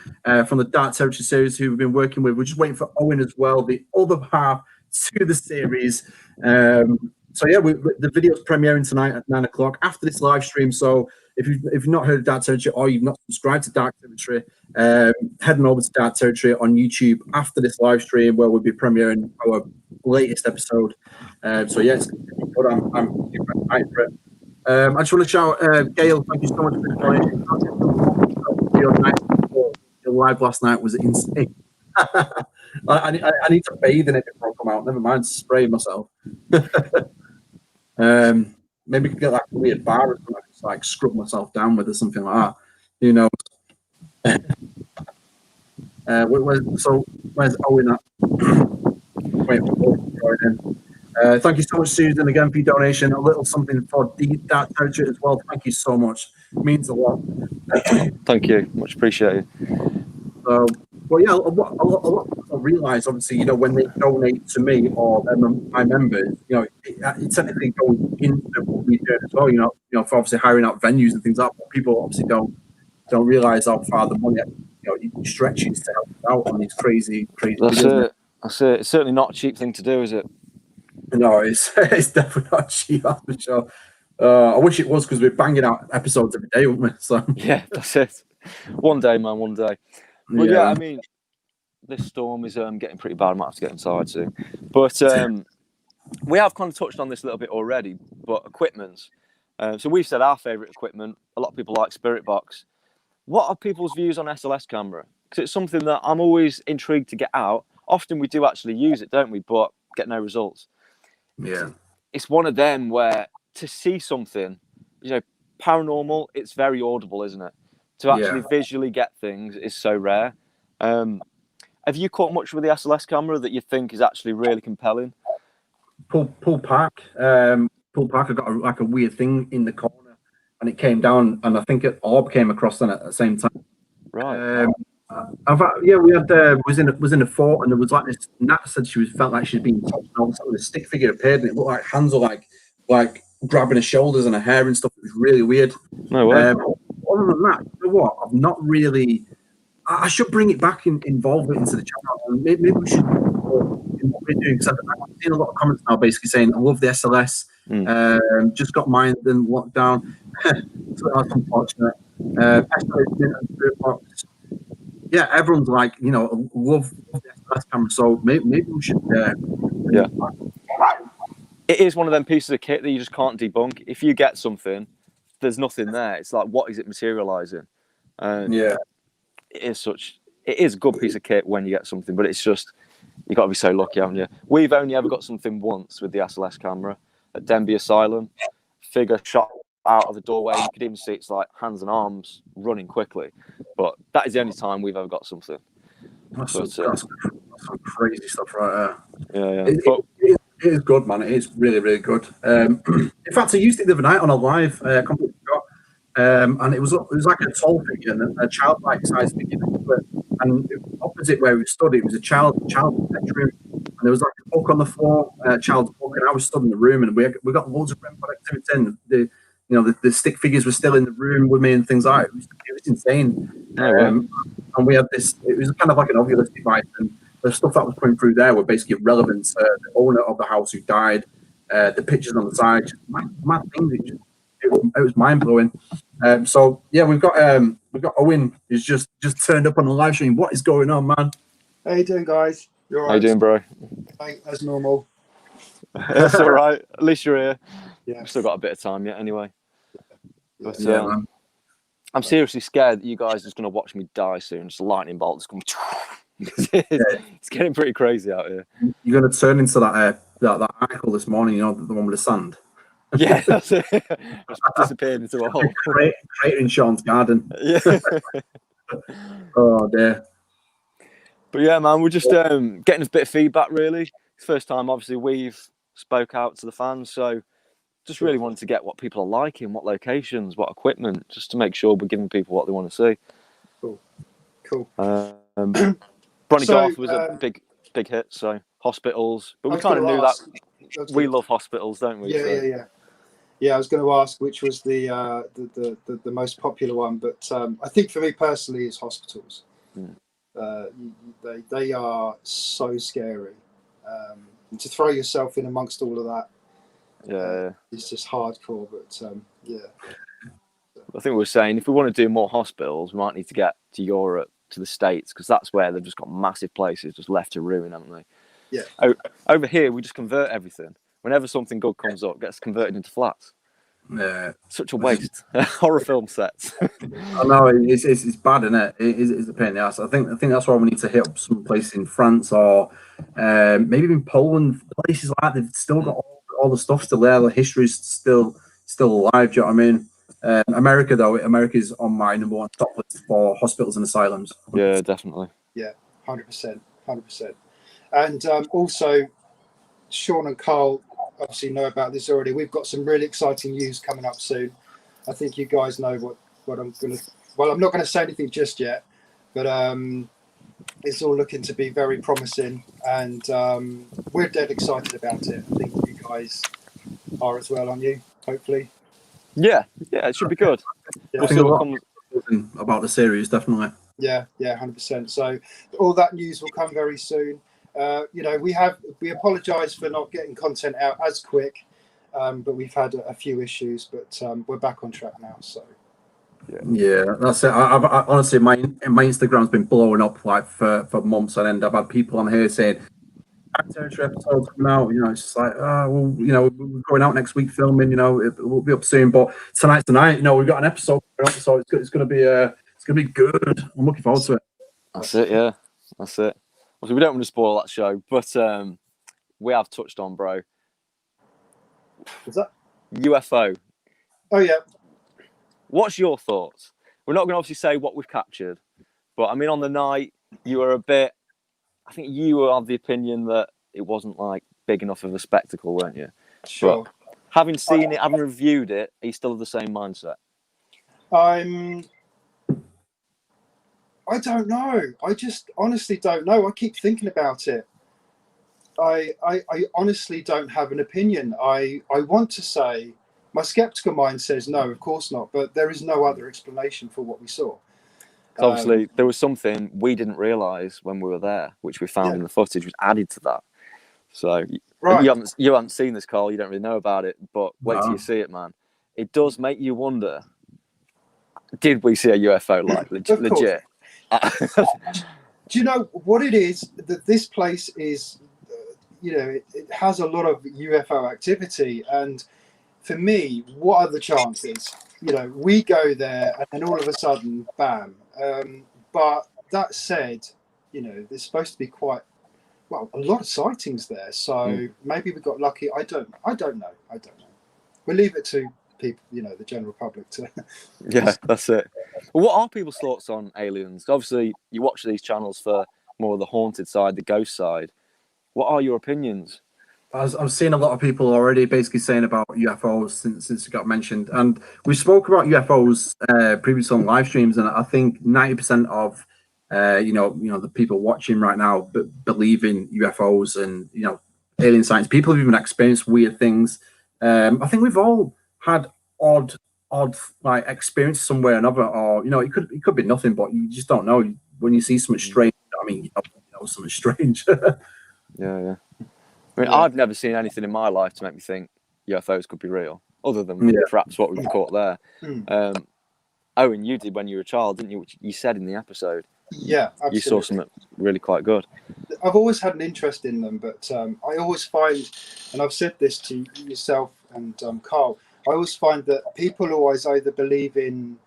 from the Dark Territory series who we've been working with. We're just waiting for Owen as well, the other half to the series. So yeah, the video's premiering tonight at 9 o'clock after this live stream. So if you've not heard of Dark Territory or you've not subscribed to Dark Territory, heading over to Dark Territory on YouTube after this live stream where we'll be premiering our latest episode. So yeah, it's good. I'm super excited for it. I just want to shout Gail, thank you so much for joining. Your live last night was insane. I need to bathe in it before I come out. Never mind spraying myself. Maybe we could get like a weird bar or something, just like scrub myself down with or something like that. Who knows? Where's Owen at? Wait, thank you so much, Susan, again for your donation. A little something for the Dark Territory as well. Thank you so much. It means a lot. Thank you. Much appreciated. So But yeah, a lot of people realise, obviously, you know, when they donate to me or my members, you know, it technically goes into what we do as well. You know, for obviously hiring out venues and things like that. But people obviously don't realise how far the money, you know, it stretches to help us out on these crazy That's videos. it. That's it. It's certainly not a cheap thing to do, is it? No, it's definitely not cheap, that's for sure. I wish it was, because we're banging out episodes every day, wouldn't we? So Yeah, that's it. One day, man, one day. But yeah, I mean, this storm is getting pretty bad. I might have to get inside soon. But we have kind of touched on this a little bit already, but equipment. So we've said our favourite equipment. A lot of people like Spirit Box. What are people's views on SLS camera? Because it's something that I'm always intrigued to get out. Often we do actually use it, don't we? But get no results. yeah, It's one of them where to see something, you know, paranormal, it's very audible, isn't it? To actually visually get things is so rare. Have you caught much with the SLS camera that you think is actually really compelling? pull park. Pull park. I got like a weird thing in the corner, and it came down, and I think an orb came across then at the same time. Right. We had was in a fort, and there was like this. Nat said felt like she'd been touched, and all of a sudden a stick figure appeared, and it looked like hands were like grabbing her shoulders and her hair and stuff. It was really weird. No way. Other than that, you know what? I've not really. I should bring it back involve it into the channel. And maybe we should in what we're doing, because I've seen a lot of comments now basically saying I love the SLS. Just got mine then locked down. So that's unfortunate. Yeah, everyone's like, you know, love the SLS camera. So maybe we should. Yeah. It is one of them pieces of kit that you just can't debunk. If you get something, there's nothing there. It's like, what is it materializing? Yeah. It is a good piece of kit when you get something, but it's just, you've got to be so lucky, haven't you? We've only ever got something once with the SLS camera at Denby Asylum. Figure shot out of the doorway. You could even see it's like hands and arms running quickly. But that is the only time we've ever got something. That's some crazy stuff right there. Yeah. It is good, man. It is really, really good. In fact, I used it the other night on a live. I completely forgot. And it was like a tall figure and a childlike size figure. And opposite where we stood, it was a child bedroom, and there was like a book on the floor, a child's book, and I was stood in the room, and we got loads of REM activity. And the stick figures were still in the room with me and things like that. It was insane. And we had this. It was kind of like an Oculus device, and the stuff that was coming through there were basically relevant to the owner of the house who died. The pictures on the side, just mad things. It was mind blowing. So yeah, we've got Owen who's just turned up on the live stream. What is going on, man? How you doing, guys? You all right? How you doing, bro? As normal. That's all right. At least you're here. Yeah. We've still got a bit of time yet, anyway. But man. I'm seriously scared that you guys are just going to watch me die soon. Just a lightning bolt just coming. It's getting pretty crazy out here. You're going to turn into that article this morning, you know, the one with the sand. Yeah, that's it. Just disappeared into a hole. Right in Sean's garden. Yeah. Oh dear. But yeah, man, we're just getting a bit of feedback, really. It's the first time, obviously, we've spoke out to the fans, so just really wanted to get what people are liking, what locations, what equipment, just to make sure we're giving people what they want to see. Cool. Bronny Garth was a big hit, so hospitals. But we kind of knew that. We love hospitals, don't we? Yeah, I was going to ask which was the most popular one, but I think for me personally, it's hospitals. They are so scary. And to throw yourself in amongst all of that, it's just hardcore. But I think we were saying if we want to do more hospitals, we might need to get to Europe, to the States, because that's where they've just got massive places just left to ruin, haven't they? Yeah. Over here, we just convert everything. Whenever something good comes up, it gets converted into flats. Yeah. Such a waste. Horror film sets. I know it's bad, isn't it? It's a pain in the ass. I think that's why we need to hit up some place in France or maybe even Poland, places like that. They've still got all the stuff still there. The history's still alive. Do you know what I mean? America, though, America's on my number one top list for hospitals and asylums. Yeah, definitely. Yeah, 100%. And also, Sean and Carl obviously know about this already. We've got some really exciting news coming up soon. I think you guys know what I'm going to... Well, I'm not going to say anything just yet, but it's all looking to be very promising, and we're dead excited about it. I think you guys are as well, aren't you? Hopefully. Yeah, it should be good. Yeah. We'll see what comes. About the series, definitely. Yeah, 100%. So all that news will come very soon. We apologise for not getting content out as quick, but we've had a few issues, but we're back on track now. So yeah, that's it. I honestly, my Instagram's been blowing up like for months on end. I've had people on here saying, "Territory episodes coming out." It's just like, well, we're going out next week filming. We'll be up soon. But tonight's the night. We've got an episode coming up, so it's going to be good. I'm looking forward to it. That's it. Yeah, that's it. Obviously, we don't want to spoil that show, but we have touched on, bro. is that UFO? Oh yeah. What's your thoughts? We're not going to obviously say what we've captured, but I mean, on the night, you were a bit. I think you were of the opinion that it wasn't like big enough of a spectacle, weren't you? Sure. But having seen it, having reviewed it, are you still of the same mindset? I don't know. I just honestly don't know. I keep thinking about it. I honestly don't have an opinion. I want to say my skeptical mind says no, of course not. But there is no other explanation for what we saw. Obviously, there was something we didn't realise when we were there, which we found in the footage, which added to that. So right. you haven't seen this, Carl. You don't really know about it, but wait till you see it, man. It does make you wonder: did we see a UFO? Like legit? Do you know what it is? That this place is, it has a lot of UFO activity, and for me, what are the chances? We go there, and then all of a sudden, bam. But that said, there's supposed to be quite a lot of sightings there. So maybe we got lucky. I don't know. We'll leave it to people, the general public to. Yeah, that's it. Well, what are people's thoughts on aliens? Obviously, you watch these channels for more of the haunted side, the ghost side. What are your opinions? I've seen a lot of people already basically saying about UFOs since it got mentioned, and we spoke about UFOs previously on live streams, and I think 90% of the people watching right now believe in UFOs and alien science. People have even experienced weird things. I think we've all had odd like experience somewhere or another, or it could be nothing, but you just don't know when you see something strange. I mean, something strange. Yeah. I mean, I've never seen anything in my life to make me think UFOs could be real, other than perhaps what we've caught there. Owen, you did when you were a child, didn't you? Which you said in the episode. Yeah, absolutely. You saw something really quite good. I've always had an interest in them, but I always find, and I've said this to yourself and Carl, I always find that people always either believe in,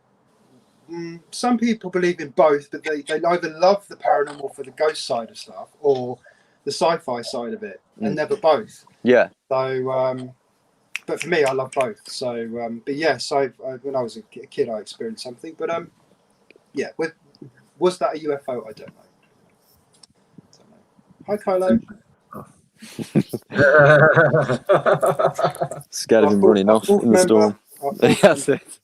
some people believe in both, but they either love the paranormal for the ghost side of stuff or the sci-fi side of it, and never both. Yeah. So, but for me, I love both. So, but yes, when I was a kid, I experienced something. But was that a UFO? I don't know. Hi, Kylo. Scared of him running off in the storm. That's it.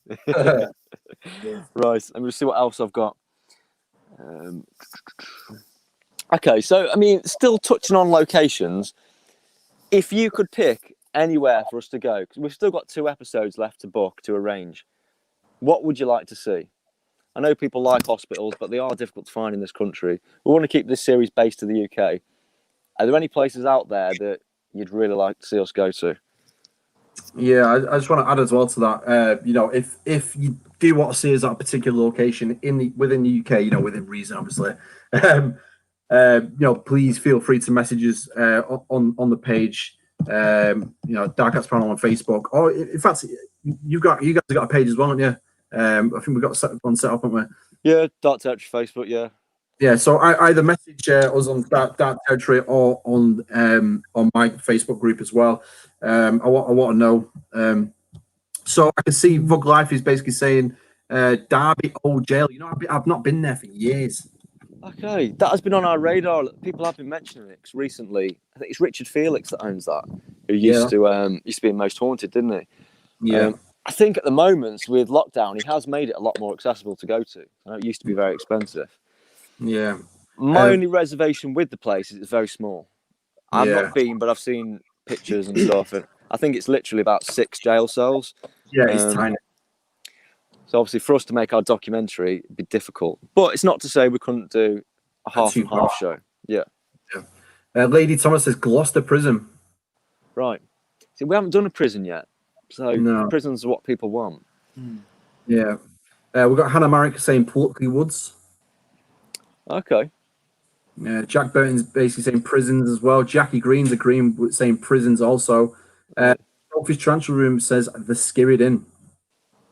Right, I'm going to see what else I've got. Okay, so, I mean, still touching on locations, if you could pick anywhere for us to go, because we've still got 2 episodes left to book, to arrange, what would you like to see? I know people like hospitals, but they are difficult to find in this country. We want to keep this series based to the UK. Are there any places out there that you'd really like to see us go to? Yeah, I just want to add as well to that. If you do want to see us at a particular location within the UK, within reason, obviously, please feel free to message us on the page. Dark Arts Panel on Facebook, or in fact, you guys have got a page as well, haven't you? I think we've got one set up, haven't we? Yeah, Dark Territory Facebook, yeah. Yeah, so I either message us on Dark Territory or on my Facebook group as well. I want to know. So I can see Vug Life is basically saying Derby Old Jail. I've not been there for years. Okay, that has been on our radar. People have been mentioning it recently. I think it's Richard Felix that owns that, who used to be in Most Haunted, didn't he? Yeah. I think at the moment with lockdown, he has made it a lot more accessible to go to. I know it used to be very expensive. Yeah. My only reservation with the place is it's very small. I've not been, but I've seen pictures and stuff, and I think it's literally about 6 jail cells. Yeah, it's tiny. So obviously, for us to make our documentary, it'd be difficult. But it's not to say we couldn't do a half and half show. Yeah. Lady Thomas says Gloucester Prison. Right. See, we haven't done a prison yet, so prisons are what people want. Yeah. We've got Hannah Marrick saying Plockley Woods. Okay. Jack Burton's basically saying prisons as well. Jackie Green's agreeing with saying prisons also. Office Transfer Room says the Skirrid Inn.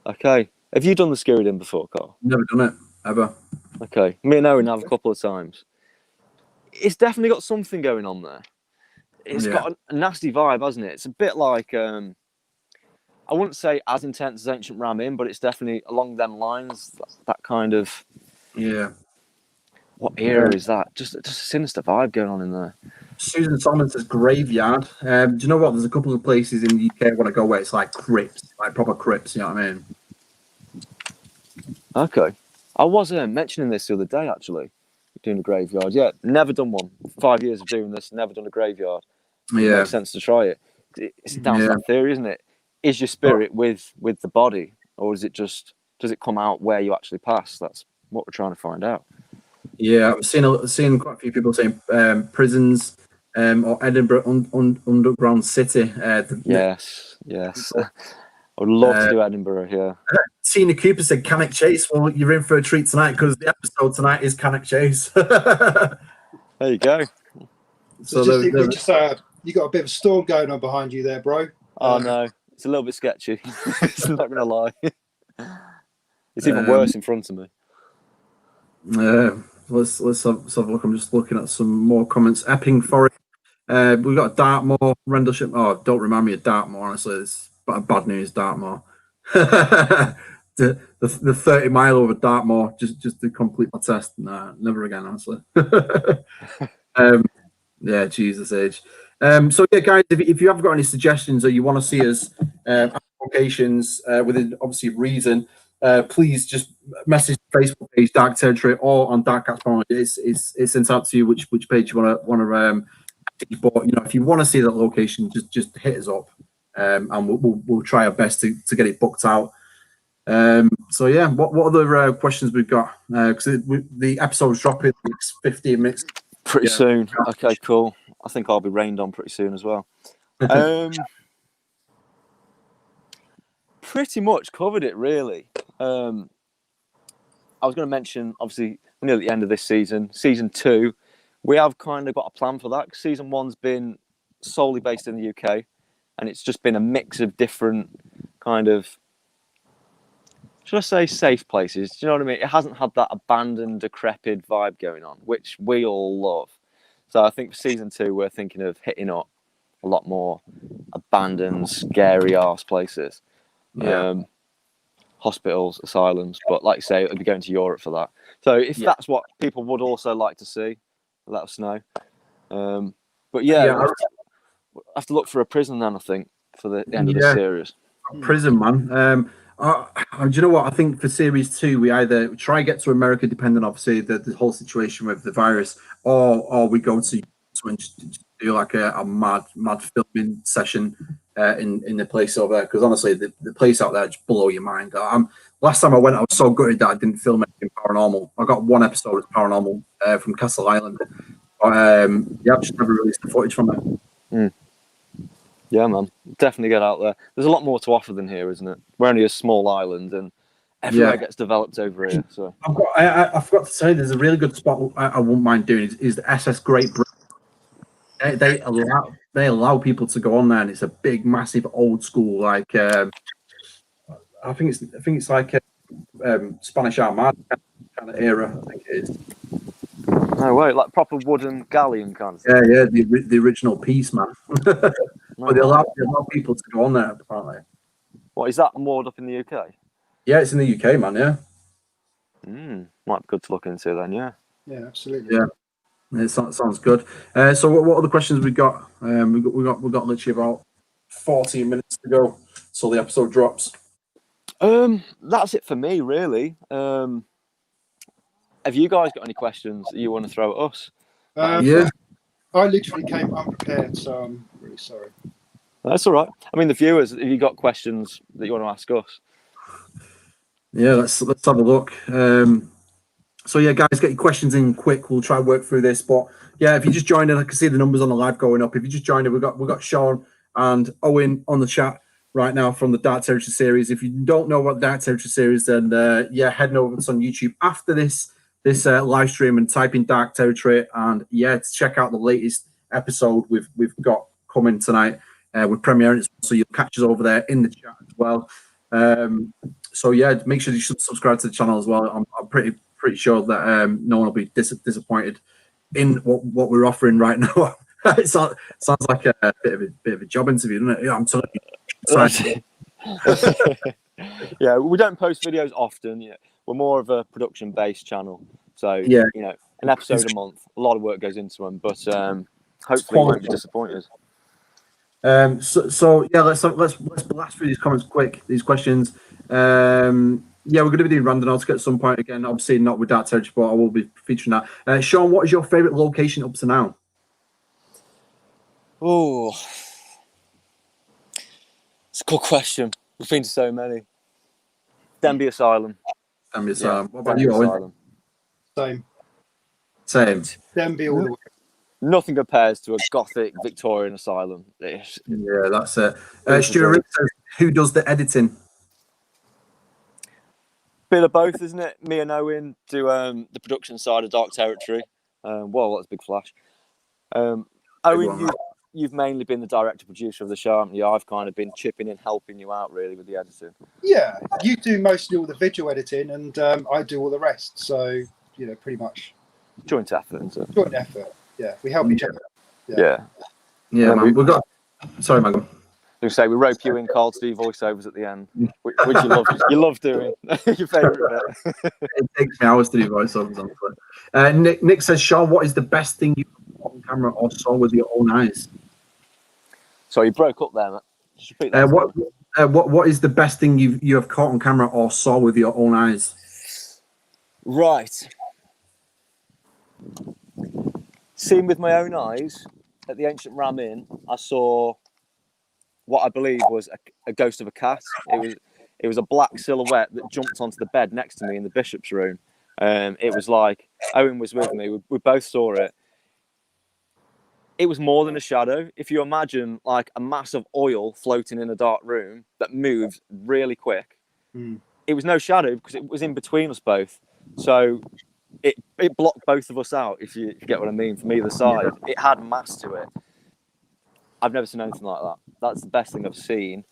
Okay. Have you done the Skirrid Inn before, Carl? Never done it, ever. Okay. Me and Owen have a couple of times. It's definitely got something going on there. It's got a nasty vibe, hasn't it? It's a bit like, I wouldn't say as intense as Ancient Ram Inn, but it's definitely along them lines. That kind of... Yeah. What era is that? Just a sinister vibe going on in there. Susan Solomon says Graveyard. Do you know what? There's a couple of places in the UK I want to go where it's like crypts, like proper crypts, you know what I mean? Okay. I was mentioning this the other day, actually, doing a graveyard. Yeah, never done one. 5 years of doing this, never done a graveyard. It makes sense to try it. It's down to that theory, isn't it? Is your spirit with the body, or is it does it come out where you actually pass? That's what we're trying to find out. Yeah, I've seen quite a few people saying prisons or Edinburgh Underground City. Yes. I would love to do Edinburgh, yeah. Tina Cooper said Cannock Chase. Well, you're in for a treat tonight because the episode tonight is Cannock Chase. There you go. So you got a bit of a storm going on behind you there, bro. Oh, no. It's a little bit sketchy. It's not going to lie. It's even worse in front of me. Let's have a look. I'm just looking at some more comments. Epping Forest. We've got Dartmoor, Rendlesham. Oh, don't remind me of Dartmoor, honestly. It's bad news, Dartmoor. the 30 mile over Dartmoor just to complete my test. Nah, never again, honestly. Yeah, Jesus age. So yeah, guys, if you have got any suggestions or you want to see us applications within obviously reason, please just message the Facebook page Dark Territory or on Dark Cats Point. It's sent out to you which page you want to but you know, if you want to see that location, just hit us up, and we'll try our best to get it booked out. So yeah, what other questions we've got? Because the episode's dropping in the next 15 minutes. Pretty soon. Okay, cool. I think I'll be rained on pretty soon as well. Pretty much covered it, really. I was going to mention, obviously, we're near the end of this season. Season 2, we have kind of got a plan for that. Season 1's been solely based in the UK, and it's just been a mix of different kind of, should I say, safe places? Do you know what I mean? It hasn't had that abandoned, decrepit vibe going on, which we all love. So I think for Season 2, we're thinking of hitting up a lot more abandoned, scary-ass places. Hospitals, asylums, but like you say, it'll be going to Europe for that. So if that's what people would also like to see, let us know. But we'll have to look for a prison then, I think, for the end of the series. Prison, man. Do you know what? I think for series 2, we either try get to America, depending obviously the whole situation with the virus, or we go to and just do like a mad filming session in the place over there. Because honestly, the place out there just blow your mind. Last time I went, I was so gutted that I didn't film anything paranormal. I got one episode of paranormal from Castle Island. But I've just never released the footage from it. Yeah, man, definitely get out there. There's a lot more to offer than here, isn't it? We're only a small island, and everywhere gets developed over here. So I forgot to say, there's a really good spot I wouldn't mind doing is the SS Great Britain. They allow people to go on there, and it's a big, massive, old school like I think it's like a Spanish Armada kind of era. I think it is. No way, like proper wooden galleon kind of thing. Yeah, the original piece, man. But they allow people to go on there, apparently. What, is that moored up in the UK? Yeah, it's in the UK, man. Yeah. Might be good to look into then. Yeah. Yeah, absolutely. Yeah, it sounds good. So what other questions we got? We got literally about 14 minutes to go, so the episode drops. That's it for me, really. have you guys got any questions that you want to throw at us? Yeah. I literally came unprepared, so I'm really sorry. That's all right. I mean, the viewers, have you got questions that you want to ask us? Yeah, let's have a look. So yeah, guys, get your questions in quick. We'll try and work through this. But yeah, if you just joined in, I can see the numbers on the live going up. If you just joined in, we've got Sean and Owen on the chat right now from the Dark Territory series. If you don't know what Dark Territory series, then yeah, heading over to us on YouTube after this live stream and type in Dark Territory, and yeah, to check out the latest episode we've got coming tonight. We're premiering it, so you'll catch us over there in the chat as well. So yeah, make sure you should subscribe to the channel as well. I'm pretty sure that no one will be disappointed in what we're offering right now. It sounds like a bit of a job interview, doesn't it? Yeah, I'm telling you. Yeah, we don't post videos often. Yeah, we're more of a production-based channel. So Yeah. you know, an episode a month. A lot of work goes into them, but hopefully you won't be disappointed. So yeah, let's blast through these comments quick. These questions. Yeah, we're going to be doing randonautica at some point again. Obviously, not with Dark Territory, but I will be featuring that. Sean, what is your favourite location up to now? Oh, it's a good question. We've been to so many. Denby Asylum. Denby Asylum. Yeah, what about Denby you, Owen? Same. Same. Denby all the way. Nothing compares to a gothic Victorian asylum. Yeah, that's it. Stuart Rick says, who does the editing? Bit of both, isn't it? Me and Owen do the production side of Dark Territory. Whoa, that's a big flash. Owen, you've mainly been the director producer of the show, haven't you? I've kind of been chipping in, helping you out really with the editing. Yeah, you do mostly all the visual editing, and I do all the rest. So you know, pretty much joint effort, isn't it? Joint effort. Yeah, we help each other. Yeah, man. We've got. Sorry, Megan. We say we rope you in, Carl, to do voiceovers at the end, which you love. You love doing. Your favourite bit. It takes me hours to do voiceovers. Honestly. Nick says, Sean, what is the best thing you caught on camera or saw with your own eyes? So you broke up there, Matt. Just repeat that. What is the best thing you have caught on camera or saw with your own eyes? Right. Seen with my own eyes at the Ancient Ram Inn, I saw what I believe was a ghost of a cat. It was a black silhouette that jumped onto the bed next to me in the bishop's room. It was like Owen was with me. We both saw it. It was more than a shadow. If you imagine like a mass of oil floating in a dark room that moves really quick, it was no shadow because it was in between us both. So it blocked both of us out, if you get what I mean, from either side. It had mass to it. I've never seen anything like that. That's the best thing I've seen.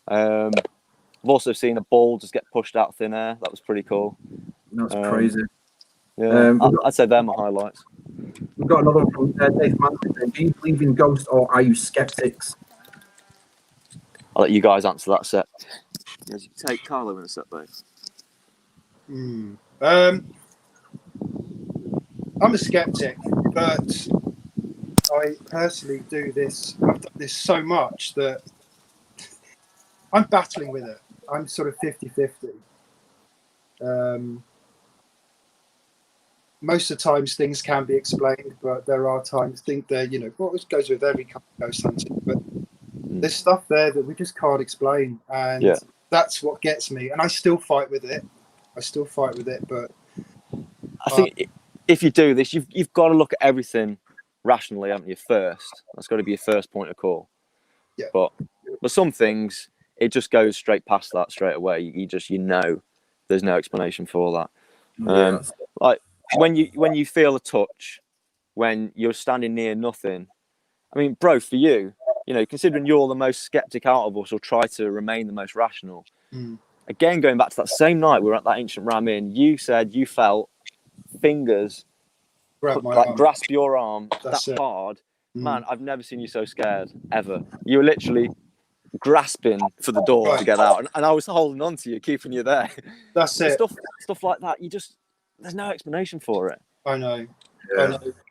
I've also seen a ball just get pushed out thin air. That was pretty cool. That's crazy. Yeah, I'd say they're my highlights. We've got another one from Dave Manson. Do you believe in ghosts or are you skeptics? I'll let you guys answer that set. Yes, you take Carlo in a set, babe. I'm a skeptic, but I personally do this. I've done this so much that I'm battling with it. I'm sort of 50-50. Most of the times things can be explained, but there are times think that, you know, what goes with every ghost hunting, but there's stuff there that we just can't explain, and that's what gets me. And I still fight with it. But I think if you do this, you've got to look at everything rationally, haven't you? First, that's got to be your first point of call. Yeah. But some things, it just goes straight past that straight away. You know, there's no explanation for that. Like when you feel a touch, when you're standing near nothing. I mean, bro, for you, you know, considering you're the most skeptic out of us, or try to remain the most rational. Again, going back to that same night we were at that Ancient Ram Inn, you said you felt fingers grasp your arm hard. Man, I've never seen you so scared ever. You were literally grasping for the door to get out, and I was holding on to you, keeping you there. That's it. Stuff like that. There's no explanation for it. I know.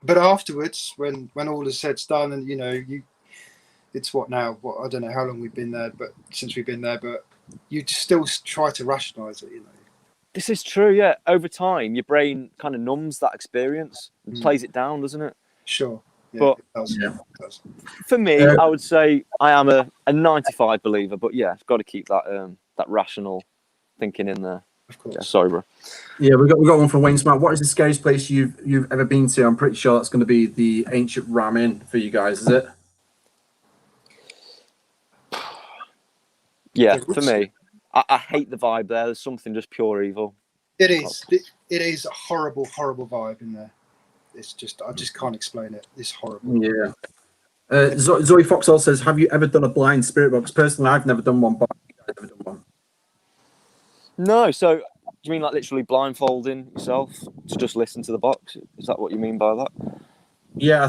But afterwards, when all is said done, and you know, it's what now? What, I don't know how long we've been there, but since we've been there, but you still try to rationalise it, you know. This is true, yeah. Over time, your brain kind of numbs that experience and plays it down, doesn't it? Sure. Yeah, But it does. Yeah. It does. for me, I would say I am a 95 believer, but yeah, I've got to keep that that rational thinking in there. Of course. Yeah, sorry, bro. Yeah, we got one from Wayne Smart. What is the scariest place you've ever been to? I'm pretty sure that's going to be the ancient Ram Inn for you guys, is it? Yeah, for me, I hate the vibe there. There's something just pure evil. It is. It is a horrible, horrible vibe in there. It's just, I just can't explain it. It's horrible. Yeah. Zoe Foxall says, "Have you ever done a blind spirit box?" Personally, I've never done one, but I've never done one. No, so do you mean like literally blindfolding yourself to just listen to the box? Is that what you mean by that? Yeah, I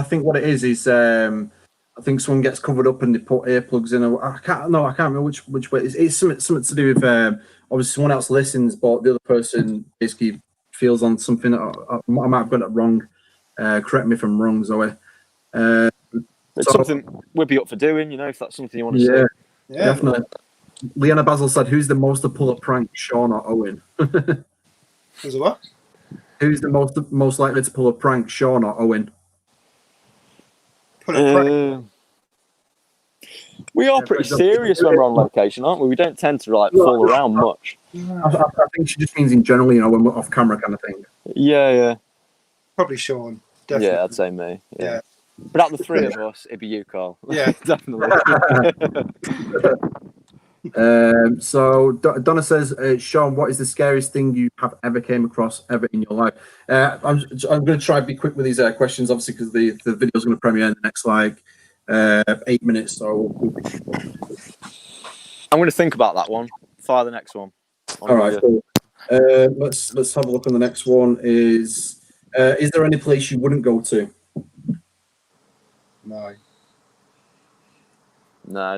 think what it is I think someone gets covered up and they put earplugs in. I can't remember which way. It's something to do with obviously someone else listens, but the other person basically feels on something. I might have got it wrong. Correct me if I'm wrong, Zoe. It's something we'd be up for doing, you know, if that's something you want to Yeah, see. Yeah. definitely. Leanna Basil said, "Who's the most to pull a prank, Sean or Owen?" Was it what? Who's the most likely to pull a prank, Sean or Owen? Put a prank. We are pretty serious when we're on location, aren't we? We don't tend to like fool around much. I think she just means in general, you know, when we're off camera kind of thing. Yeah. Probably Sean. Definitely. Yeah, I'd say me. Yeah. But out of the three of us, it'd be you, Carl. Yeah. Definitely. So Donna says, "Sean, what is the scariest thing you have ever came across ever in your life?" I'm going to try to be quick with these questions, obviously, because the video is going to premiere in the next 8 minutes. So I'm going to think about that one. Fire the next one. all right, cool. Let's have a look on the next one. Is there any place you wouldn't go to? No,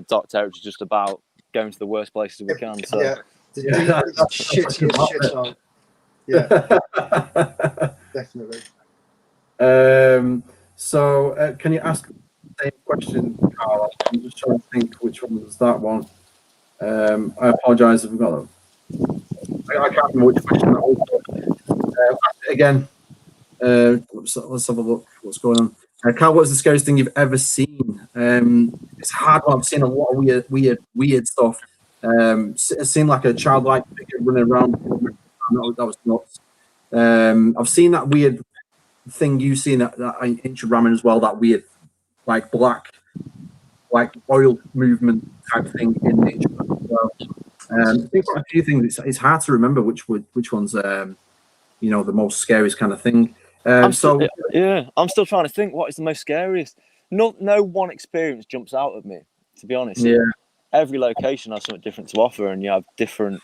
Dark Territory is just about going to the worst places we can. So. Yeah. The shit. Yeah. Definitely. So can you ask the same question, Carl? I'm just trying to think which one was that one. I apologise if I've got that. I can't remember which question that was. Again, let's have a look. What's going on? Carl, what's the scariest thing you've ever seen? It's hard. I've seen a lot of weird stuff. It seemed like a childlike figure running around. That was nuts. I've seen that weird thing you've seen that ancient ramen as well. That weird, like black, like oil movement type thing in nature as well. I think a few things. It's hard to remember which one's the most scariest kind of thing. I'm still trying to think what is the most scariest. No one experience jumps out at me, to be honest. Yeah. Every location has something different to offer, and you have different.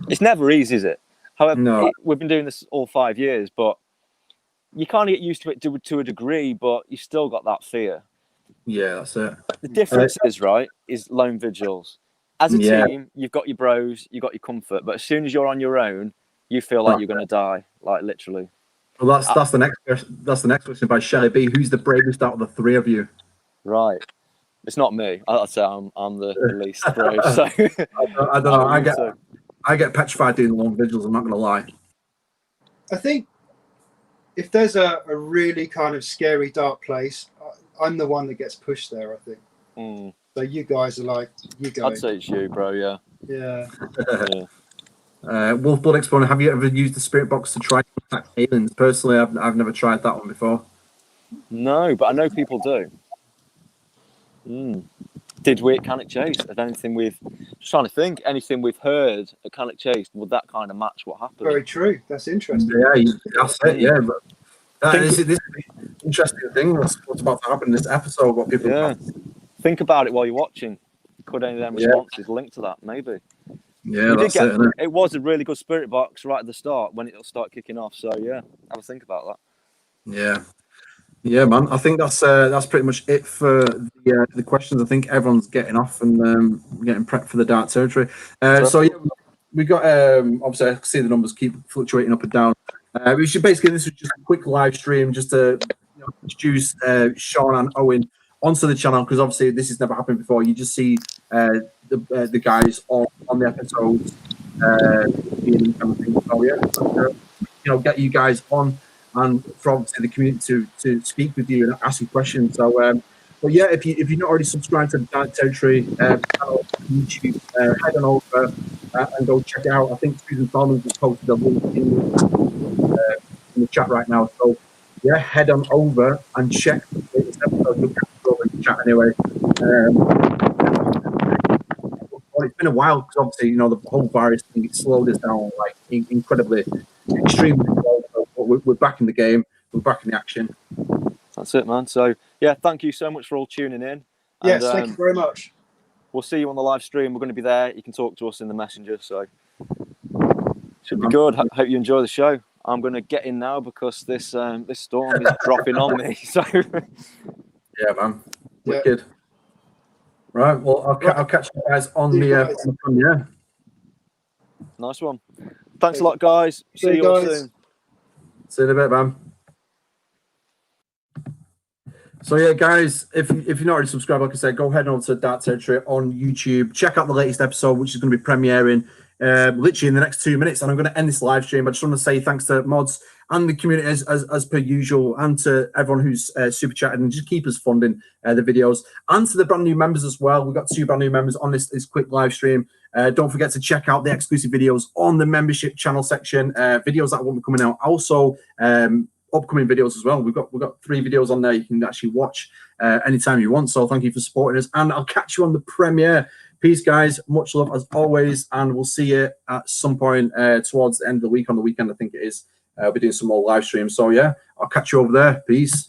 It's never easy, is it? However, we've been doing this all 5 years, but you kind of get used to it to a degree, but you still got that fear. Yeah, that's it. The difference is lone vigils. As a team, you've got your bros, you've got your comfort, but as soon as you're on your own, you feel like you're going to die, like literally. Well, that's the next question by Shelley B. Who's the bravest out of the three of you? Right. It's not me. I'd say I'm the least brave. So I don't know. I get petrified doing long vigils. I'm not going to lie. I think if there's a really kind of scary, dark place, I'm the one that gets pushed there, I think. So you guys are like, you go. I'd say it's you, bro. Yeah. Yeah. Wolf Blood Explorer, have you ever used the spirit box to try to attack aliens? Personally, I've never tried that one before. No, but I know people do. Did we at Cannock Chase? Anything anything we've heard at Cannock Chase, would that kind of match what happened? Very true. That's interesting. Yeah, that's it. Yeah, but this is an interesting thing. What's about to happen in this episode? What people think about it while you're watching. Could any of them responses link to that? Maybe. Yeah, that's it. It was a really good spirit box right at the start when it'll start kicking off. So yeah, have a think about that. Yeah, man. I think that's pretty much it for the questions. I think everyone's getting off and getting prepped for the Dark Territory. So yeah, we got obviously I can see the numbers keep fluctuating up and down. This was just a quick live stream just to introduce Sean and Owen onto the channel, because obviously this has never happened before. You just see the guys on the episodes and everything. So yeah, get you guys on and for obviously the community to speak with you and ask you questions. So but yeah, if you're not already subscribed to the Dark Territory channel on YouTube, head on over and go check it out. I think Susan Solomon just posted a link in the chat right now. So yeah, head on over and check the latest episode. You'll catch it over in the chat anyway. Well, it's been a while because obviously the whole virus thing, it slowed us down like incredibly, extremely slow. So we're back in the game. We're back in the action. That's it, man. So yeah, thank you so much for all tuning in. Yes, thank you very much. We'll see you on the live stream. We're going to be there. You can talk to us in the messenger. So should be good. Hope you enjoy the show. I'm going to get in now because this storm is dropping on me. So yeah, man. Wicked. Right. Well, I'll catch you guys on the premiere. Nice one. Thanks a lot, guys. See you all soon. See you in a bit, man. So yeah, guys, if you're not already subscribed, like I said, go ahead on to Dark Territory on YouTube. Check out the latest episode, which is going to be premiering literally in the next 2 minutes. And I'm going to end this live stream. I just want to say thanks to mods and the community as per usual, and to everyone who's super chatted and just keep us funding the videos, and to the brand new members as well. We've got 2 brand new members on this quick live stream. Don't forget to check out the exclusive videos on the membership channel section, videos that will be coming out. Also, upcoming videos as well. We've got 3 videos on there you can actually watch anytime you want. So thank you for supporting us, and I'll catch you on the premiere. Peace, guys. Much love as always, and we'll see you at some point towards the end of the week. On the weekend, I think it is. We'll be doing some more live streams. So yeah, I'll catch you over there. Peace.